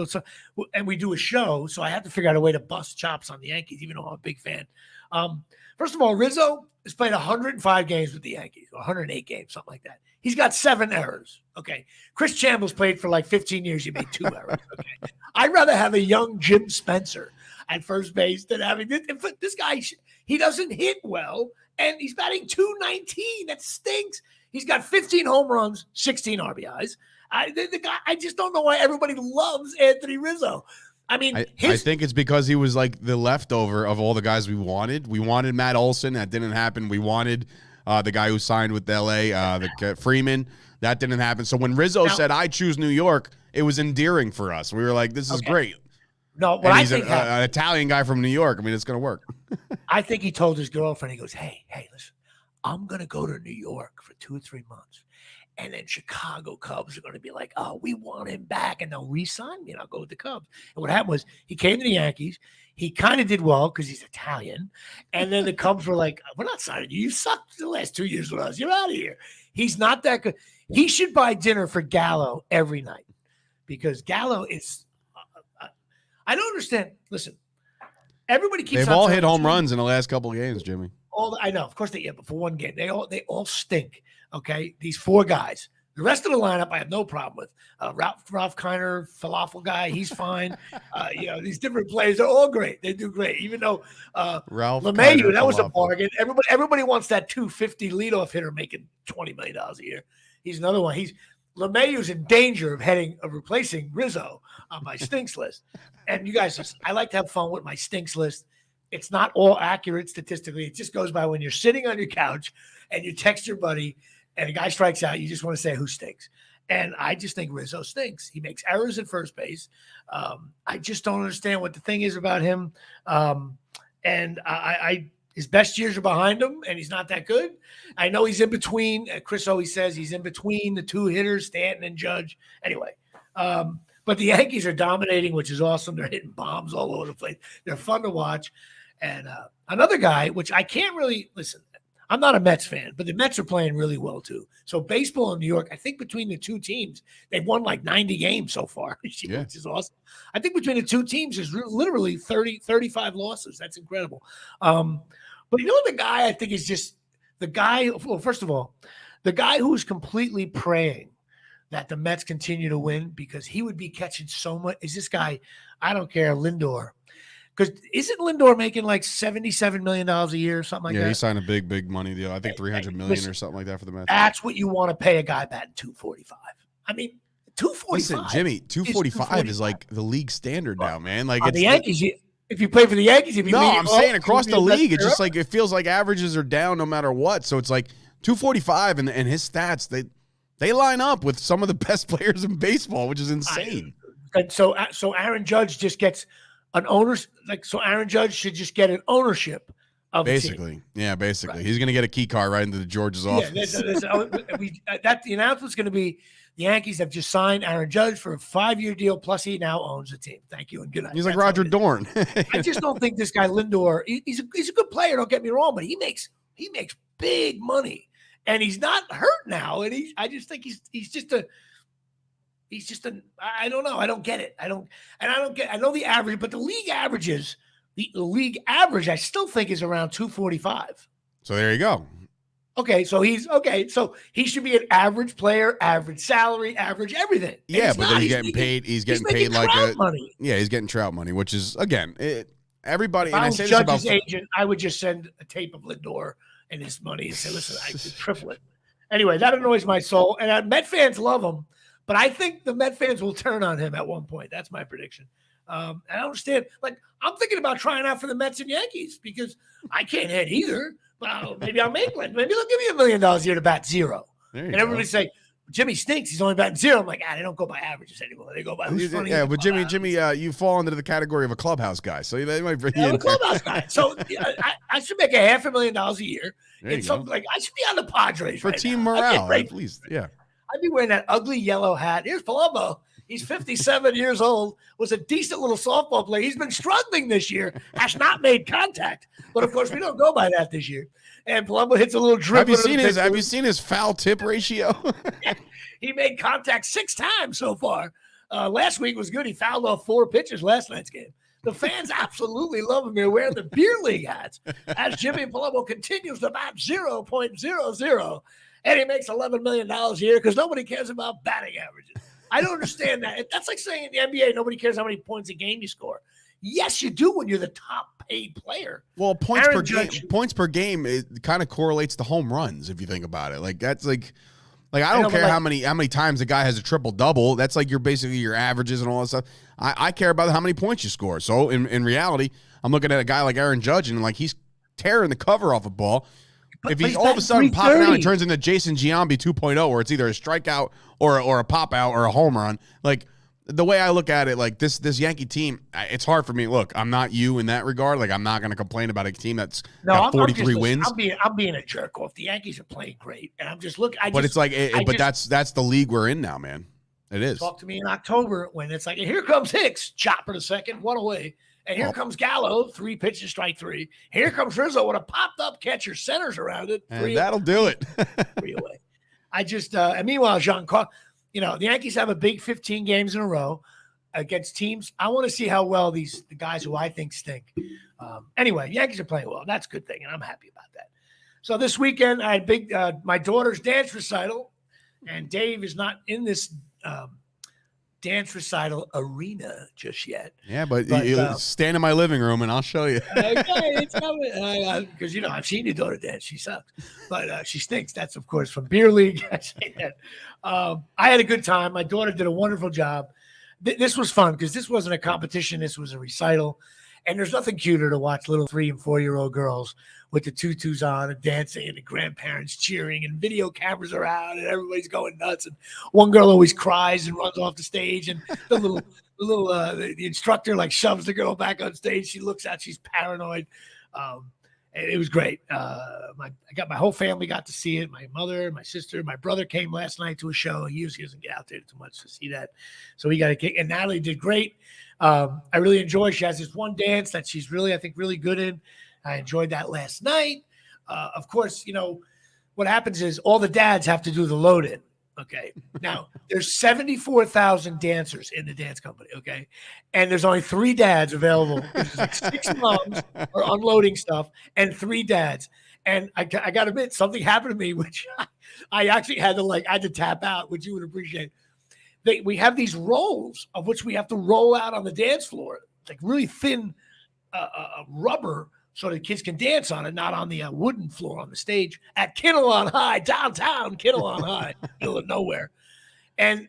And we do a show, so I have to figure out a way to bust chops on the Yankees, even though I'm a big fan. First of all, Rizzo has played 105 games with the Yankees, 108 games, something like that. He's got 7 errors. Okay. Chris Chambliss played for like 15 years. He made 2 errors. Okay. I'd rather have a young Jim Spencer at first base than having this guy. He doesn't hit well, and he's batting .219. That stinks. He's got 15 home runs, 16 RBIs. The guy, I just don't know why everybody loves Anthony Rizzo. I mean, I think it's because he was like the leftover of all the guys we wanted. We wanted Matt Olson. That didn't happen. We wanted the guy who signed with L.A., Freeman. That didn't happen. So when Rizzo said, I choose New York, it was endearing for us. We were like, this is great. No, what he's an Italian guy from New York. I mean, it's going to work. I think he told his girlfriend, he goes, hey, listen, I'm going to go to New York for 2 or 3 months. And then Chicago Cubs are going to be like, oh, we want him back. And they'll re-sign me and I'll go with the Cubs. And what happened was he came to the Yankees. He kind of did well because he's Italian. And then the Cubs were like, we're not signing you. You sucked the last 2 years with us. You're out of here. He's not that good. He should buy dinner for Gallo every night because Gallo is I don't understand. Listen, everybody keeps They've all hit home runs in the last couple of games, Jimmy. I know. Of course they but for one game. They all stink. Okay, these 4 guys. The rest of the lineup, I have no problem with. Ralph Kiner, falafel guy, he's fine. These different players are all great. They do great. Even though Ralph LeMahieu, that was a bargain. Everybody wants that 250 leadoff hitter making $20 million a year. He's another one. LeMahieu's in danger of replacing Rizzo on my stinks list. And you guys, I like to have fun with my stinks list. It's not all accurate statistically. It just goes by when you're sitting on your couch and you text your buddy and a guy strikes out, you just want to say who stinks. And I just think Rizzo stinks. He makes errors at first base. I just don't understand what the thing is about him. And his best years are behind him, and he's not that good. I know he's in between. Chris always says he's in between the 2 hitters, Stanton and Judge. Anyway, but the Yankees are dominating, which is awesome. They're hitting bombs all over the place. They're fun to watch. And another guy, which I can't really – listen, I'm not a Mets fan, but the Mets are playing really well too. So baseball in New York, I think between the 2 teams, they've won like 90 games so far, which is awesome. I think between the 2 teams, there's literally 35 losses. That's incredible. But the guy I think is just the guy, well, first of all, the guy who's completely praying that the Mets continue to win because he would be catching so much is this guy, I don't care, Lindor. Because isn't Lindor making like $77 million a year or something like that? Yeah, he signed a big money deal. I think $300 million or something like that for the Mets. That's what you want to pay a guy batting .245. I mean, .245. Listen, Jimmy, .245 is like the league standard now, man. Like it's the Yankees. If you play for the Yankees, I'm saying across the league, it's just like it feels like averages are down no matter what. So it's like .245 and his stats they line up with some of the best players in baseball, which is insane. And so Aaron Judge just gets an owner's so Aaron Judge should just get an ownership of basically. A team. Yeah, basically. Right. He's going to get a key card right into the George's office. The announcement's going to be the Yankees have just signed Aaron Judge for a 5-year deal, plus he now owns the team. Thank you and good night. He's like Roger Dorn. I just don't think this guy Lindor. He's a good player. Don't get me wrong, but he makes big money, and he's not hurt now. And I just think he's just a. I don't know. I don't get it. I know the average, but the league averages, the league average, I still think is around 245. So there you go. Okay. So So he should be an average player, average salary, average everything. Yeah. But then he's getting paid. He's getting paid like money. Yeah. He's getting Trout money, which is again, everybody. If and I I was say Judge's this about agent, I would just send a tape of Lindor and his money and say, listen, I could triple it. Anyway, that annoys my soul. And Met fans love him. But I think the Met fans will turn on him at one point. That's my prediction. I don't understand. Like, I'm thinking about trying out for the Mets and Yankees because I can't hit either. But maybe I'll make one. Maybe they'll give me $1 million a year to bat zero. And everybody say, Jimmy stinks. He's only batting zero. I'm like, they don't go by averages anymore. They go by who's funny. Yeah, but Jimmy, you fall into the category of a clubhouse guy. So they might bring you in. I'm a clubhouse guy. So I should make $500,000 a year. It's something like I should be on the Padres for team morale, at least. Yeah. I'd be wearing that ugly yellow hat. Here's Palumbo. He's 57 years old, was a decent little softball player. He's been struggling this year, has not made contact. But, of course, we don't go by that this year. And Palumbo hits a little dribble. Have you seen his foul tip ratio? He made contact 6 times so far. Last week was good. He fouled off 4 pitches last night's game. The fans absolutely love him here wearing the beer league hats as Jimmy Palumbo continues to bat 0.00. And he makes $11 million a year because nobody cares about batting averages. I don't understand that. That's like saying in the NBA, nobody cares how many points a game you score. Yes, you do when you're the top paid player. Well, points per game, it kind of correlates to home runs if you think about it. Like that's like I don't care how many times a guy has a triple double. That's like basically your averages and all that stuff. I care about how many points you score. So in reality, I'm looking at a guy like Aaron Judge and like he's tearing the cover off a ball. If he's all of a sudden popping out and turns into Jason Giambi 2.0, where it's either a strikeout or a pop out or a home run, like the way I look at it, like this Yankee team, it's hard for me. Look, I'm not you in that regard. Like I'm not going to complain about a team that's got 43 wins. I'm being a jerk off. The Yankees are playing great, and I'm just looking. But that's the league we're in now, man. It is. Talk to me in October when it's like, here comes Hicks, chopper to second, one away. And here comes Gallo, 3 pitches, strike 3. Here comes Rizzo with a popped-up catcher, centers around it. And that'll do it. 3 away. And meanwhile, the Yankees have a big 15 games in a row against teams. I want to see how well the guys who I think stink. Anyway, Yankees are playing well. That's a good thing, and I'm happy about that. So this weekend, I had my daughter's dance recital, and Dave is not in this dance recital arena just yet. Yeah, but you stand in my living room and I'll show you. Okay, it's coming. Because, I've seen your daughter dance. She sucks. But she stinks. That's, of course, from Beer League. I say that. I had a good time. My daughter did a wonderful job. This was fun because this wasn't a competition. This was a recital. And there's nothing cuter to watch little 3- and 4-year-old girls with the tutus on and dancing and the grandparents cheering and video cameras are out and everybody's going nuts. And one girl always cries and runs off the stage. And the instructor like shoves the girl back on stage. She looks out, she's paranoid. And it was great. My whole family got to see it. My mother, my sister, my brother came last night to a show. He usually doesn't get out there too much to see that. So he got a kick. And Natalie did great. I really enjoy. She has this one dance that she's really good in. I enjoyed that last night. Of course, what happens is all the dads have to do the load in. Okay. Now there's 74,000 dancers in the dance company. Okay. And there's only 3 dads available. There's like 6 moms are unloading stuff and 3 dads. And I got to admit, something happened to me, which I actually had to tap out, which you would appreciate. We have these rolls of which we have to roll out on the dance floor, like really thin rubber, so the kids can dance on it, not on the wooden floor on the stage at Kinnelon High, downtown Kinnelon High, middle of nowhere. And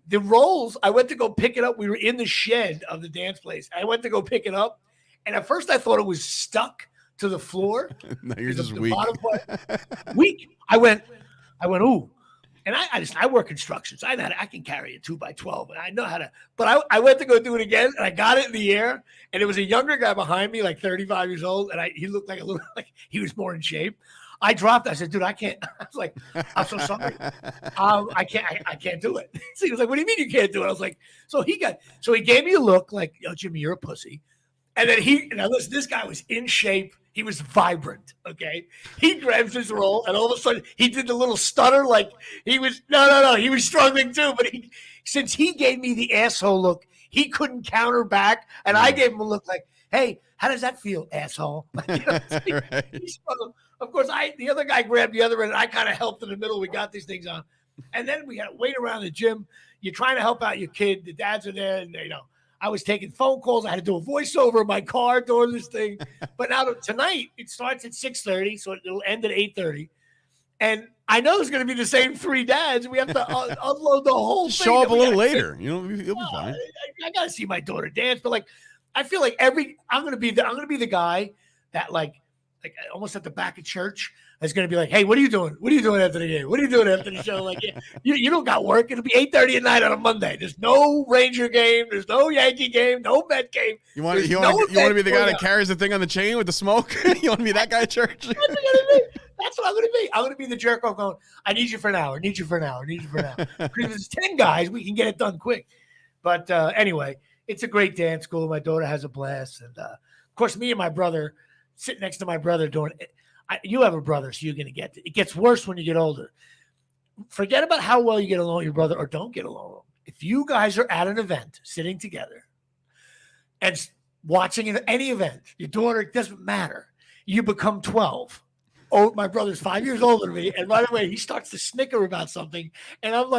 the rolls, I went to go pick it up. We were in the shed of the dance place. I went to go pick it up, and at first I thought it was stuck to the floor. No, you're just weak. Weak. I went, ooh. And I work construction, so I can carry a 2x12, and I know how to. But I went to go do it again, and I got it in the air, and it was a younger guy behind me, like 35 years old, and he looked like he was more in shape. I dropped. I said, "Dude, I can't." I was like, "I'm so sorry. I can't do it." So he was like, "What do you mean you can't do it?" I was like, So he gave me a look like, "Yo, Jimmy, you're a pussy." And then listen, this guy was in shape. He was vibrant, okay? He grabs his roll, and all of a sudden, he did the little stutter like he was – no. He was struggling too, but since he gave me the asshole look, he couldn't counter back, and I gave him a look like, hey, how does that feel, asshole? Right. He struggled. Of course, the other guy grabbed the other end, and I kind of helped in the middle. We got these things on. And then we had to wait around the gym. You're trying to help out your kid. The dads are there, and I was taking phone calls. I had to do a voiceover in my car doing this thing. But now tonight, it starts at 6:30, so it'll end at 8:30. And I know it's going to be the same 3 dads. We have to unload the whole thing. Show up a little later. You'll be fine. I got to see my daughter dance. But, I feel like I'm going to be the guy that, like almost at the back of church, is going to be like, hey, what are you doing? What are you doing after the game? What are you doing after the show? Like, you don't got work. It'll be 8:30 at night on a Monday. There's no Ranger game. There's no Yankee game. No Met game. You want to be the guy that carries the thing on the chain with the smoke? You want to be that guy at church? That's what I'm going to be. I'm going to be the jerk off going, I need you for an hour. I need you for an hour. Because if it's 10 guys, we can get it done quick. But anyway, it's a great dance school. My daughter has a blast. And, of course, me and my brother, sitting next to my brother doing it. You have a brother, so you're going to get it. It gets worse when you get older. Forget about how well you get along with your brother or don't get along with him. If you guys are at an event, sitting together and watching any event, your daughter, it doesn't matter. You become 12. Oh, my brother's 5 years older than me. And right away, he starts to snicker about something. And I'm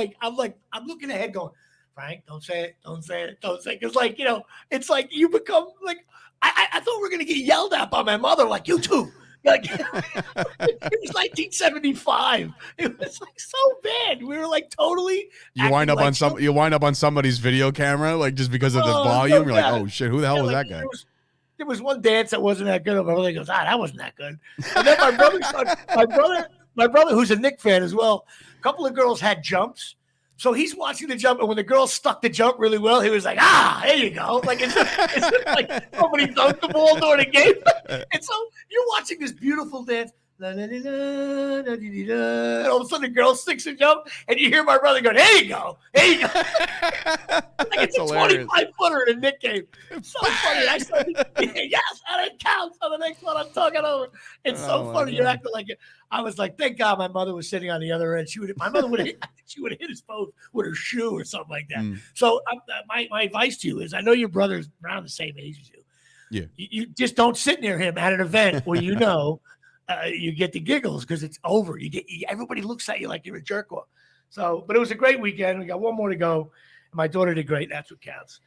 looking ahead going, Frank, don't say it. Because it's like you become like, I thought we were going to get yelled at by my mother, like, you too. Like, it was 1975. It was so bad. We were totally. You wind up on somebody's video camera, like just because of the volume. You're like, oh shit, who the hell was that guy? There was one dance that wasn't that good. My brother goes, that wasn't that good. And then my brother, who's a Knicks fan as well. A couple of girls had jumps. So he's watching the jump, and when the girl stuck the jump really well, he was like, there you go. Like it's like somebody dunked the ball during a game. And so you're watching this beautiful dance. And all of a sudden the girl sticks a jump, and you hear my brother go, there you go. There you go. Like it's a 25-footer in a Knick game. It's so funny. I started, yes, and it counts on the next one. I'm talking over. It's so funny. You're acting like it. I was like, thank God my mother was sitting on the other end. My mother would have hit us both with her shoe or something like that. So my advice to you is, I know your brother's around the same age as you. Yeah. You just don't sit near him at an event where you get the giggles because it's over. Everybody looks at you like you're a jerk off. So, but it was a great weekend. We got one more to go. And my daughter did great. That's what counts.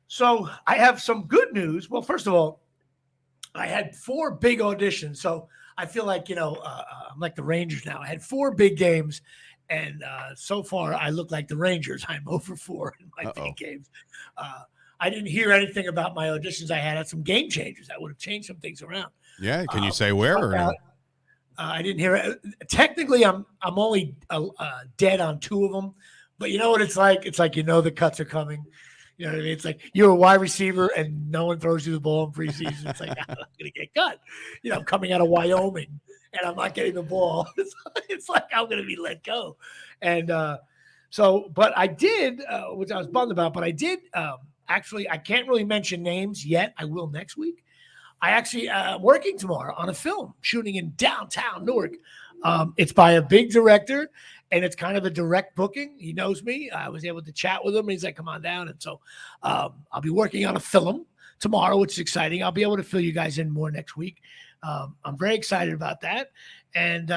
So I have some good news. Well, first of all, I had 4 big auditions. So I feel like, I'm like the Rangers now. I had 4 big games. And so far, I look like the Rangers. I'm 0-4 in my big games. I didn't hear anything about my auditions I had some game changers. I would have changed some things around. Yeah, can you say where or no? I didn't hear it. Technically, I'm only dead on 2 of them, but you know what it's like? It's like the cuts are coming. You know what I mean? It's like you're a wide receiver and no one throws you the ball in preseason. It's like I'm gonna get cut. I'm coming out of Wyoming and I'm not getting the ball. It's like I'm gonna be let go. And but I did, which I was bummed about. But I did actually. I can't really mention names yet. I will next week. I actually working tomorrow on a film shooting in downtown Newark. It's by a big director, and it's kind of a direct booking. He knows me. I was able to chat with him. He's like, come on down. And so I'll be working on a film tomorrow, which is exciting. I'll be able to fill you guys in more next week. I'm very excited about that. And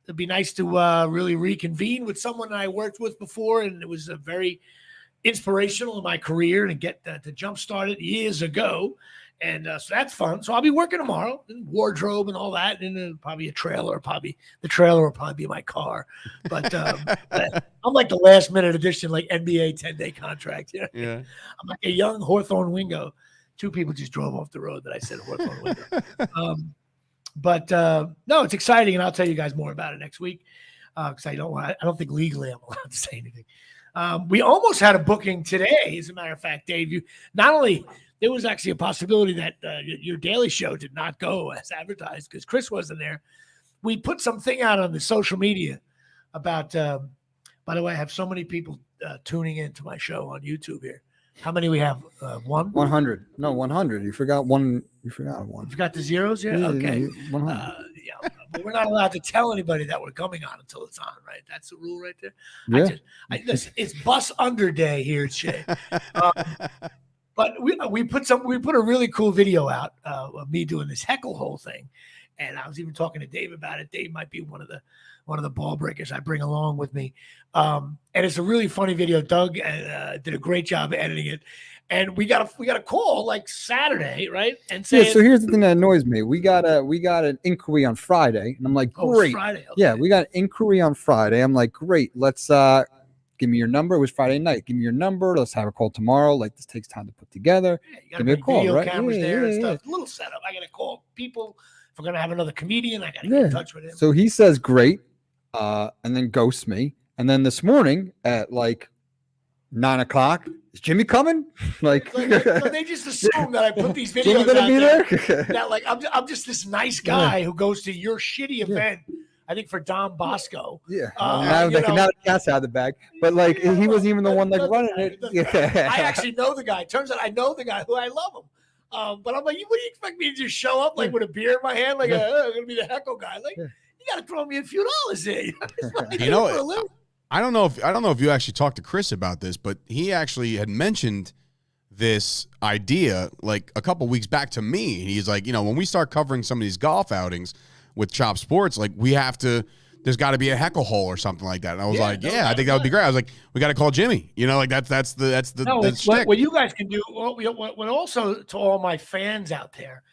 it'd be nice to really reconvene with someone I worked with before, and it was a very inspirational in my career and get to jump started years ago. And so that's fun. So I'll be working tomorrow, and wardrobe and all that, and probably a trailer. The trailer will probably be my car. But I'm like the last minute edition, like NBA 10-day contract. Yeah. I'm like a young Hawthorne Wingo. 2 people just drove off the road that I said Hawthorne Wingo. But no, it's exciting, and I'll tell you guys more about it next week because I don't think legally I'm allowed to say anything. We almost had a booking today, as a matter of fact, Dave. There was actually a possibility that your daily show did not go as advertised because Chris wasn't there. We put something out on the social media about, by the way, I have so many people tuning in to my show on YouTube here. How many we have? 100. No, 100. You forgot one. You forgot one. You forgot the zeros here? Yeah, okay. 100. But we're not allowed to tell anybody that we're coming on until it's on, right? That's the rule right there. Yeah. Listen, it's bus under day here at Shea. But we put a really cool video out of me doing this heckle hole thing, and I was even talking to Dave about it. Dave might be one of the ball breakers I bring along with me, and it's a really funny video. Doug did a great job editing it, and we got a call like Saturday, right? And so here's the thing that annoys me. We got an inquiry on Friday, and I'm like, great. Friday. Okay. Yeah, we got an inquiry on Friday. I'm like, great. Let's give me your number. It was Friday night. Give me your number. Let's have a call tomorrow. Like, this takes time to put together. Yeah, you got to bring video cameras there and stuff. A little setup. I got to call people. If we're going to have another comedian, I got to get in touch with him. So he says, great, and then ghosts me. And then this morning at like 9 o'clock, is Jimmy coming? So they just assume that I put these videos out there. That like I'm just this nice guy who goes to your shitty event. I think for Don Bosco. Yeah. Now the cat's out of the bag. But like he wasn't even the one like running it. I actually know the guy. Turns out I know the guy who I love him. But I'm like, what do you expect me to just show up like with a beer in my hand? Like, I'm gonna be the heckle guy. Like, you gotta throw me a few dollars there. I don't know if you actually talked to Chris about this, but he actually had mentioned this idea like a couple weeks back to me. He's like, when we start covering some of these golf outings with Chop Sports, like there's got to be a heckle hole or something like that. And I was I think that would be great. I was like, we got to call Jimmy. That's the shtick. What you guys can do. What also to all my fans out there,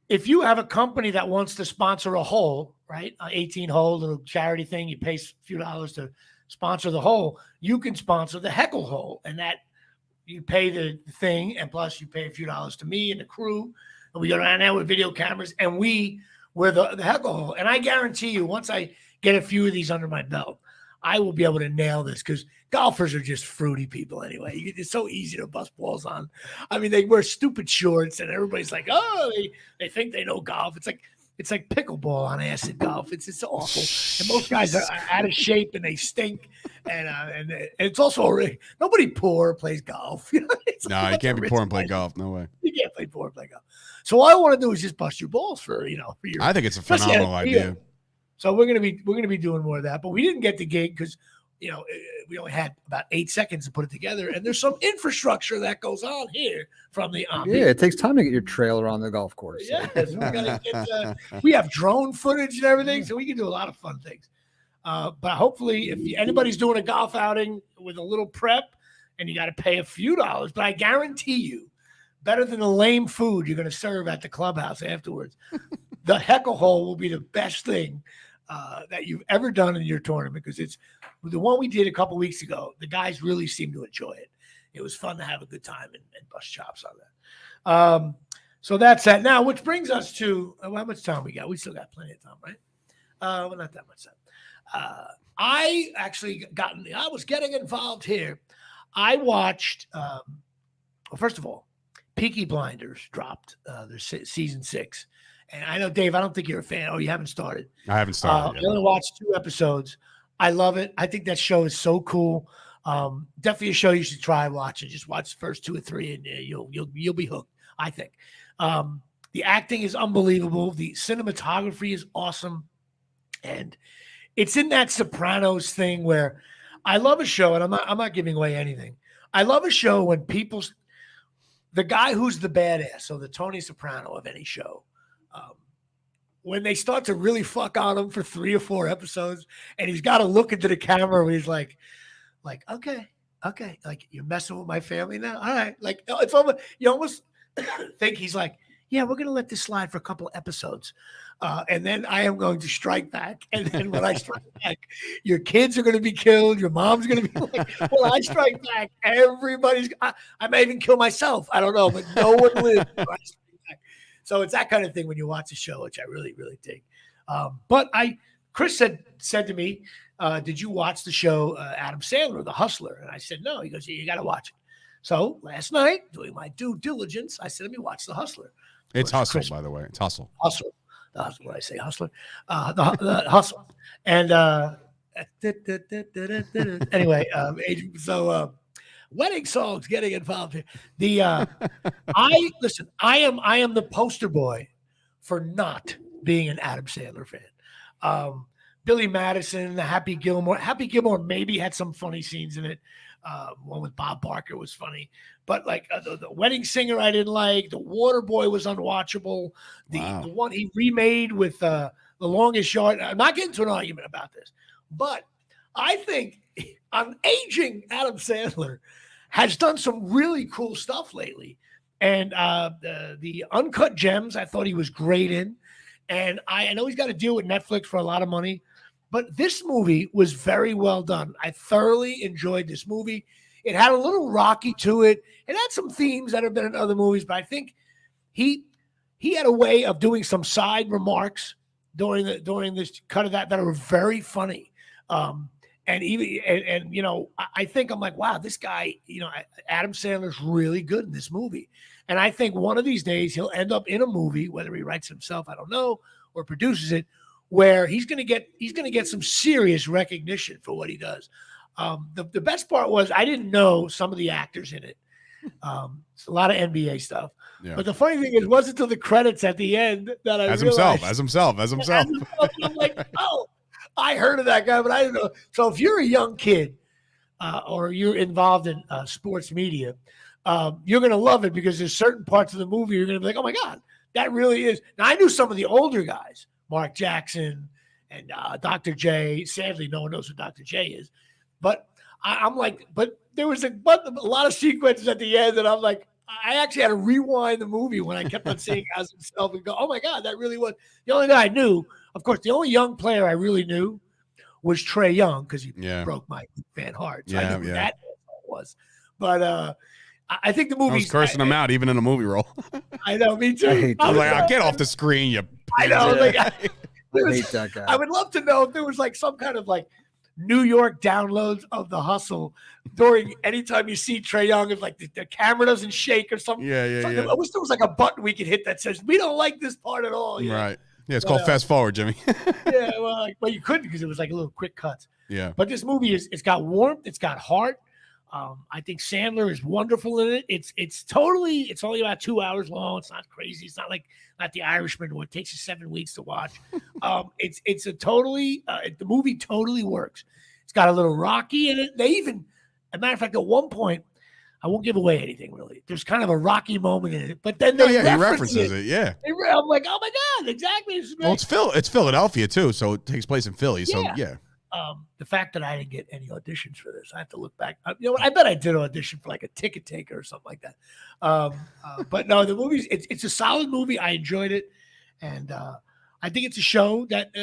if you have a company that wants to sponsor a hole, right, an 18-hole little charity thing, you pay a few dollars to sponsor the hole. You can sponsor the heckle hole, and that you pay the thing, and plus you pay a few dollars to me and the crew, and we go around there with video cameras, and we're the heckle hole. And I guarantee you, once I get a few of these under my belt, I will be able to nail this because golfers are just fruity people anyway. It's so easy to bust balls on. I mean, they wear stupid shorts and everybody's like, oh, they think they know golf. It's like pickleball on acid golf. It's awful. And most guys are out of shape and they stink. And it's also nobody poor plays golf. You can't be poor and play golf. No way. You can't play poor and play golf. So all I want to do is just bust your balls for your. I think it's a phenomenal idea. So we're gonna be doing more of that, but we didn't get the gig because we only had about 8 seconds to put it together, and there's some infrastructure that goes on here from the Yeah, it takes time to get your trailer on the golf course. Yes, we gotta get. We have drone footage and everything, so we can do a lot of fun things. But hopefully, if anybody's doing a golf outing with a little prep, and you got to pay a few dollars, but I guarantee you, better than the lame food you're going to serve at the clubhouse afterwards, the heckle hole will be the best thing that you've ever done in your tournament because it's the one we did a couple weeks ago. The guys really seemed to enjoy it. It was fun to have a good time and bust chops on that. So that's that. Now, which brings us to how much time we got? We still got plenty of time, right? Well, not that much time. I was getting involved here. I watched, well, first of all, Peaky Blinders dropped their season 6. And I know, Dave, I don't think you're a fan. Oh, you haven't started. I haven't started. I only watched 2 episodes. I love it. I think that show is so cool. Definitely a show you should try watching. Just watch the first 2 or 3, and you'll be hooked. I think the acting is unbelievable. The cinematography is awesome, and it's in that Sopranos thing where I love a show, and I'm not giving away anything. I love a show when the guy who's the badass, so the Tony Soprano of any show. When they start to really fuck on him for 3 or 4 episodes, and he's got to look into the camera where he's like, okay, like you're messing with my family now. All right, like it's almost you almost think he's like, yeah, we're gonna let this slide for a couple of episodes, and then I am going to strike back. And then when I strike back, your kids are going to be killed. Your mom's going to be like, well, I strike back. Everybody's. I may even kill myself. I don't know, but no one lives. So it's that kind of thing when you watch a show, which I really, really dig. But Chris said to me, did you watch the show Adam Sandler, The Hustler? And I said, no. He goes, yeah, you got to watch it. So last night, doing my due diligence, I said, let me watch The Hustler. It's Hustle, by the way. It's Hustle. Hustle. The Hustle. What did I say? Hustler? The Hustle. And anyway, so wedding songs getting involved here. I am the poster boy for not being an Adam Sandler fan. Billy Madison, the Happy Gilmore maybe had some funny scenes in it. One with Bob Barker was funny, but like the Wedding Singer I didn't like. The Water Boy was unwatchable. The one he remade with The Longest Yard. I'm not getting into an argument about this, but I think an aging Adam Sandler has done some really cool stuff lately. And the Uncut Gems, I thought he was great in. And I know he's got to deal with Netflix for a lot of money, but this movie was very well done. I thoroughly enjoyed this movie. It had a little Rocky to it. It had some themes that have been in other movies, but I think he had a way of doing some side remarks during this cut of that are very funny. And even you know, I think I'm like, wow, this guy, you know, Adam Sandler's really good in this movie. And I think one of these days he'll end up in a movie, whether he writes himself, I don't know, or produces it, where he's gonna get some serious recognition for what he does. The best part was I didn't know some of the actors in it. It's a lot of NBA stuff. Yeah. But the funny thing is, it wasn't until the credits at the end that I realized. As himself. I'm like, oh, I heard of that guy, but I didn't know. So if you're a young kid or you're involved in sports media, you're going to love it because there's certain parts of the movie you're going to be like, oh, my God, that really is. Now, I knew some of the older guys, Mark Jackson and Dr. J. Sadly, no one knows who Dr. J is. But I'm like, but there was a lot of sequences at the end, and I'm like, I actually had to rewind the movie when I kept on seeing as himself and go, oh, my God, that really was. The only guy I knew, of course, the only young player I really knew was Trae Young because he broke my fan heart. So I knew who that was. But I think the movie. I was cursing him out even in a movie role. I know, me too. I was like, I'll get off the screen, you. I know. Like, I hate that guy. I would love to know if there was like some kind of like New York downloads of The Hustle during anytime you see Trae Young, if like the camera doesn't shake or something. Yeah. I wish there was like a button we could hit that says we don't like this part at all. You know? Right. Yeah, it's called fast forward, Jimmy. Yeah, well, but you couldn't because it was like a little quick cuts. Yeah. But this movie it's got warmth, it's got heart. I think Sandler is wonderful in it. It's only about 2 hours long. It's not crazy. It's not like The Irishman where it takes you 7 weeks to watch. The movie totally works. It's got a little Rocky in it. As a matter of fact, at one point, I won't give away anything really. There's kind of a Rocky moment in it, but then he references it. Yeah, I'm like, oh my god, exactly. Well, it's Philadelphia too, so it takes place in Philly. So yeah. The fact that I didn't get any auditions for this, I have to look back. I bet I did audition for like a ticket taker or something like that. But no, the movie's it's a solid movie. I enjoyed it, and I think it's a show that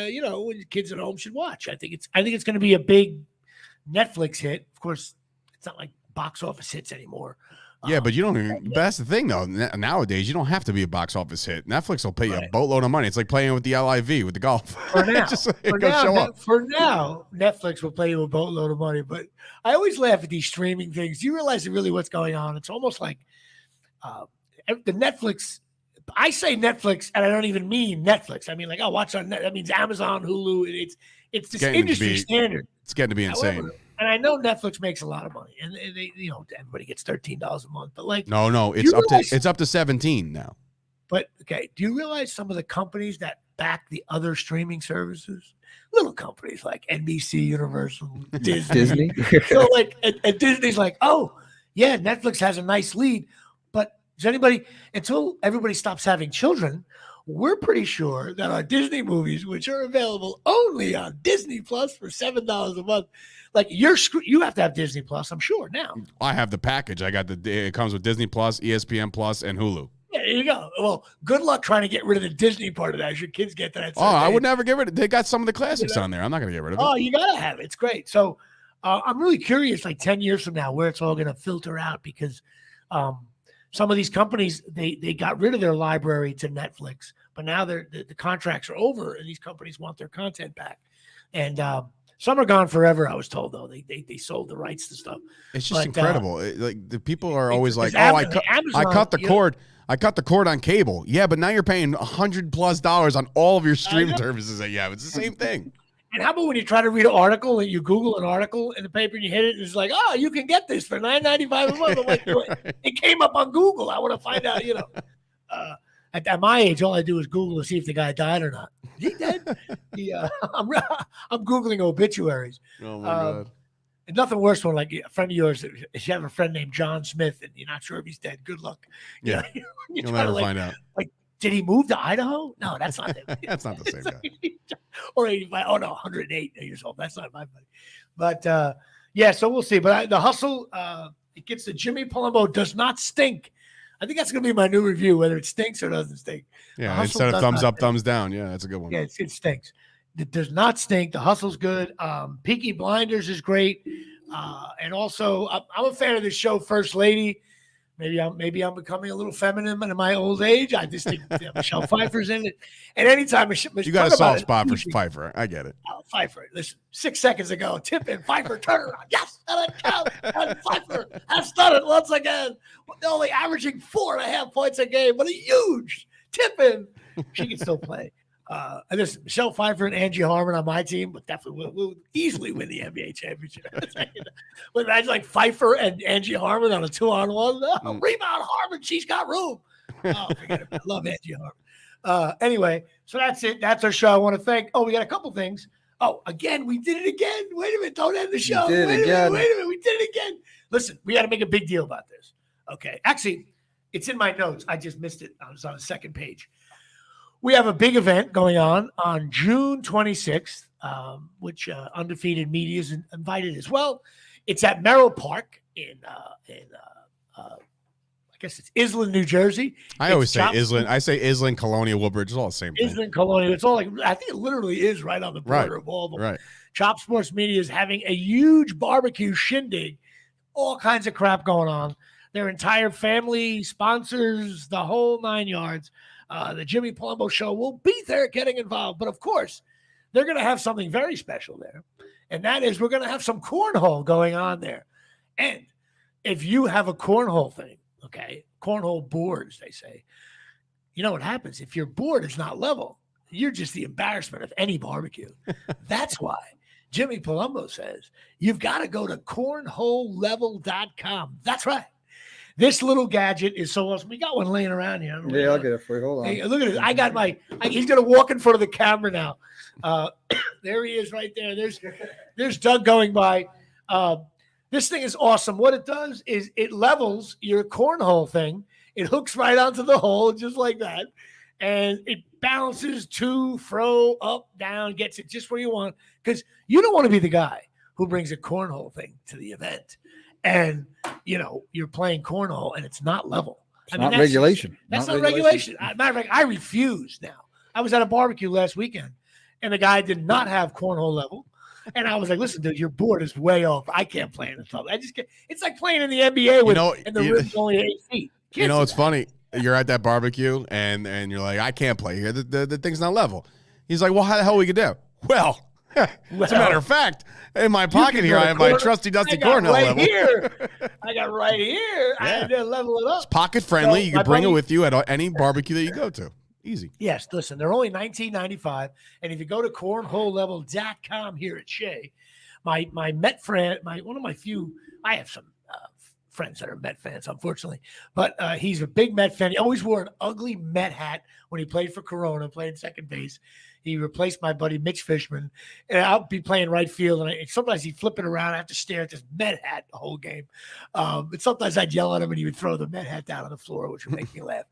kids at home should watch. I think it's going to be a big Netflix hit. Of course, it's not like box office hits anymore. Yeah, but you don't even, but that's the thing though. Nowadays, you don't have to be a box office hit. Netflix will pay you a boatload of money. It's like playing with the LIV with the golf. For now, for now, Netflix will pay you a boatload of money. But I always laugh at these streaming things. Do you realize really what's going on? It's almost like the Netflix. I say Netflix, and I don't even mean Netflix. I mean like, watch on Net. That means Amazon, Hulu. It's this industry standard. It's getting to be insane. However, and I know Netflix makes a lot of money, and they, everybody gets $13 a month. But like, no, it's up to 17 now. But okay, do you realize some of the companies that back the other streaming services, little companies like NBC, Universal, Disney. So like, and Disney's like, oh yeah, Netflix has a nice lead, but until everybody stops having children, we're pretty sure that our Disney movies, which are available only on Disney Plus for $7 a month, like you have to have Disney Plus, I'm sure now. I have the package. It comes with Disney Plus, ESPN Plus, and Hulu. Yeah, there you go. Well, good luck trying to get rid of the Disney part of that. As your kids get that. I would never get rid of it. They got some of the classics on there. I'm not going to get rid of it. Oh, you got to have it. It's great. So I'm really curious, like 10 years from now, where it's all going to filter out because some of these companies, they got rid of their library to Netflix, but now the contracts are over and these companies want their content back. And some are gone forever, I was told, though. They sold the rights to stuff. It's just incredible. Like the people are always like, I cut the cord. I cut the cord on cable. Yeah, but now you're paying $100+ on all of your streaming services that you have. It's the same thing. And how about when you try to read an article and you Google an article in the paper and you hit it and it's like, oh, you can get this for $9.95 a month. I'm like, right. It came up on Google. I want to find out, At my age, all I do is Google to see if the guy died or not. Is he dead? I'm Googling obituaries. Oh, my God. And nothing worse when, like, a friend of yours, if you have a friend named John Smith and you're not sure if he's dead, good luck. Yeah. You'll never find out. Like, did he move to Idaho? No, that's not him. That's not the same guy. Or 85. Oh, no, 108 years old. That's not my buddy. But, so we'll see. But The Hustle, it gets to Jimmy Palumbo does not stink. I think that's going to be my new review, whether it stinks or doesn't stink. Yeah, instead of thumbs up, thumbs down. Yeah, that's a good one. Yeah, it stinks. It does not stink. The Hustle's good. Peaky Blinders is great. And also, I'm a fan of this show, First Lady. Maybe I'm becoming a little feminine in my old age. I just think Michelle Pfeiffer's in it. And anytime you got a soft spot for Pfeiffer, I get it. Pfeiffer. Listen, 6 seconds ago, tip in Pfeiffer turnaround. Yes, and Pfeiffer has done it once again. Only averaging 4.5 points a game, but a huge tip in. She can still play. And there's Michelle Pfeiffer and Angie Harmon on my team, but definitely will easily win the NBA championship. But imagine like Pfeiffer and Angie Harmon on a 2-on-1. Rebound Harmon, she's got room. Oh, forget it. I love Angie Harmon. Anyway, so that's it. That's our show. I want to thank. Oh, we got a couple things. Oh, again, we did it again. Wait a minute. Don't end the show. Wait a minute. We did it again. Listen, we got to make a big deal about this. Okay. Actually, it's in my notes. I just missed it. I was on the second page. We have a big event going on June 26th, which Undefeated Media is invited as well. It's at Merrill Park in I guess it's Island, New Jersey. I always say Island. I say Island, Colonial, Woodbridge. It's all the same thing. Island, Colonial. It's all like, I think it literally is right on the border of all of them. Right. Chop Sports Media is having a huge barbecue shindig, all kinds of crap going on. Their entire family, sponsors, the whole 9 yards. The Jimmy Palumbo Show will be there getting involved. But, of course, they're going to have something very special there. and that is we're going to have some cornhole going on there. And if you have a cornhole thing, okay, cornhole boards, they say, you know what happens? If your board is not level, you're just the embarrassment of any barbecue. That's why Jimmy Palumbo says you've got to go to cornholelevel.com. That's right. This little gadget is so awesome. We got one laying around here. Yeah, I'll get it for you. Hold on. Hey, look at it. I got he's going to walk in front of the camera now. There he is right there. There's Doug going by. This thing is awesome. What it does is it levels your cornhole thing. It hooks right onto the hole just like that. And it balances to, fro, up, down, gets it just where you want. Because you don't want to be the guy who brings a cornhole thing to the event. And, you're playing cornhole and it's not level. It's not regulation. That's not regulation. Matter of fact, I refuse now. I was at a barbecue last weekend and the guy did not have cornhole level. And I was like, listen, dude, your board is way off. I can't play in the club. It's like playing in the NBA and the rim's only 8 feet. It's funny. You're at that barbecue and you're like, I can't play here. The thing's not level. He's like, well, how the hell we could do? Well, as a matter of fact, in my pocket here, I have my trusty dusty cornhole level. I got right here. I had to level it up. It's pocket friendly. You can bring it with you at any barbecue that you go to. Easy. Yes, listen, they're only $19.95. And if you go to cornholelevel.com here at Shea, my Met friend, one of my few, I have some friends that are Met fans, unfortunately, but he's a big Met fan. He always wore an ugly Met hat when he played for Corona, playing second base. He replaced my buddy Mitch Fishman, and I'll be playing right field, and sometimes he'd flip it around. I have to stare at this Met hat the whole game. But sometimes I'd yell at him, and he would throw the Met hat down on the floor, which would make me laugh.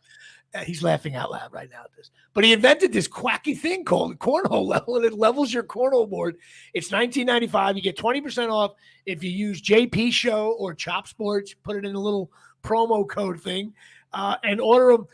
He's laughing out loud right now at this. But he invented this quacky thing called cornhole level, and it levels your cornhole board. It's $19.95. You get 20% off if you use JP Show or Chop Sports. Put it in a little promo code thing and order them.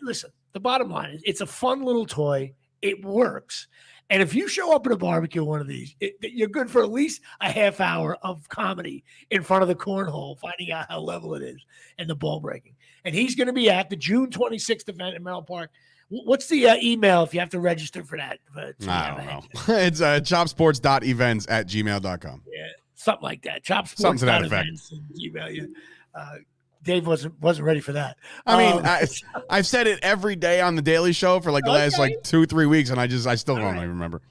Listen, the bottom line is it's a fun little toy. It works. And if you show up at a barbecue, one of these, you're good for at least a half hour of comedy in front of the cornhole, finding out how level it is and the ball breaking. And he's going to be at the June 26th event in Merrill Park. What's the email if you have to register for that? I don't know. It's chopsports.events@gmail.com. Yeah, something like that. Something to that effect. Dave wasn't ready for that. I mean, I've said it every day on the Daily Show for the last 2-3 weeks, and I still don't even remember.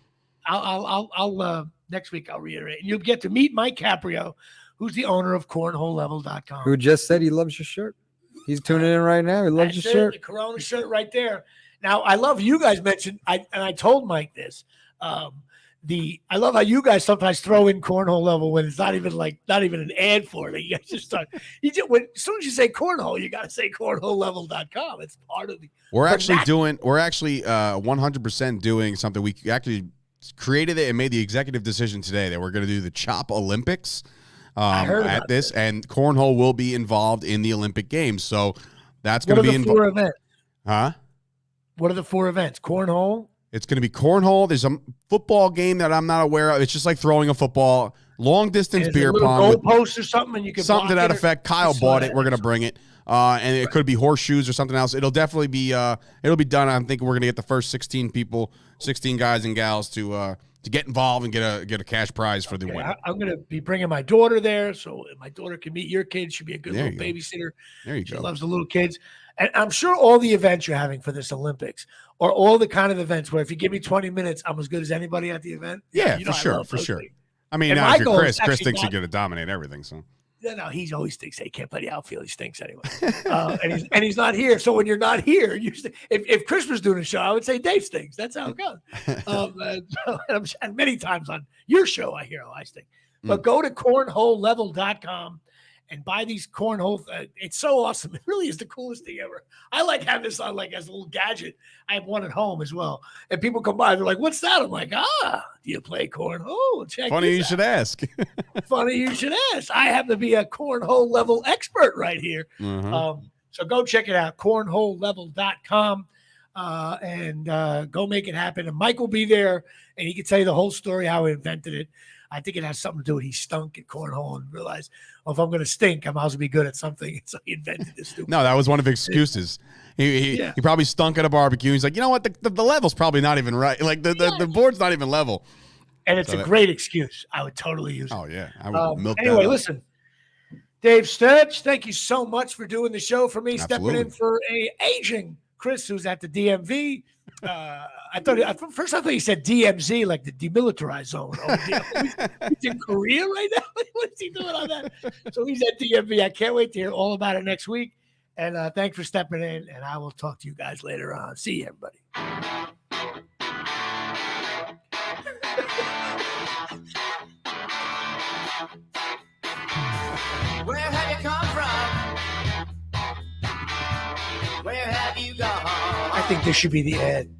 I'll next week I'll reiterate. You'll get to meet Mike Caprio, who's the owner of cornholelevel.com. Who just said he loves your shirt. He's tuning in right now. He loves your shirt. The Corona shirt right there. Now, I love you guys mentioned, I told Mike this. I love how you guys sometimes throw in cornhole level when it's not even an ad for it. You guys just start. As soon as you say cornhole, you got to say cornholelevel.com. It's part of the. We're actually 100% doing something. We actually created it and made the executive decision today that we're going to do the Chop Olympics at this, and cornhole will be involved in the Olympic Games. So that's going to be involved. What are the 4 events? Huh? What are the 4 events? Cornhole. It's going to be cornhole. There's a football game that I'm not aware of. It's just like throwing a football, long distance beer pong, goalpost or something, and you can something to that effect. Kyle bought it. We're going to bring it, and it could be horseshoes or something else. It'll definitely be. It'll be done. I'm thinking we're going to get the first 16 guys and gals to get involved and get a cash prize for the winner. I'm going to be bringing my daughter there, so my daughter can meet your kids. She'll be a good little babysitter. There you go. She loves the little kids. And I'm sure all the events you're having for this Olympics are all the kind of events where if you give me 20 minutes, I'm as good as anybody at the event. Yeah, for sure. Things. I mean, now if you're Chris thinks he's going to dominate everything. So no, he always thinks he can't play the outfield. He stinks anyway. and he's not here. So when you're not here, if Chris was doing a show, I would say Dave stinks. That's how it goes. And many times on your show, I hear, I stink. But go to cornholelevel.com. And buy these cornhole. It's so awesome. It really is the coolest thing ever. I like having this on as a little gadget. I have one at home as well. And people come by, they're like, "What's that?" I'm like, "Do you play cornhole? Check." Funny you should ask. Funny you should ask. I happen to be a cornhole level expert right here. Mm-hmm. So go check it out, cornholelevel.com, and go make it happen. And Mike will be there, and he can tell you the whole story how he invented it. I think it has something to do with he stunk at cornhole and realized, if I'm going to stink, I might as well be good at something. So he invented this stupid. No, that was one of his excuses. He probably stunk at a barbecue. He's like, you know what? The level's probably not even right. Like the board's not even level. And it's a great excuse. I would totally use it. Oh, yeah. I would milk anyway, that up. listen. Dave Sturch, thank you so much for doing the show for me, Absolutely. stepping in for a aging Chris who's at the DMV. I thought he said DMZ, like the demilitarized zone. He's in Korea right now. What is he doing on that? So he's at DMV. I can't wait to hear all about it next week. And thanks for stepping in. And I will talk to you guys later on. See you, everybody. Where have you come from? Where have you gone? I think this should be the ad.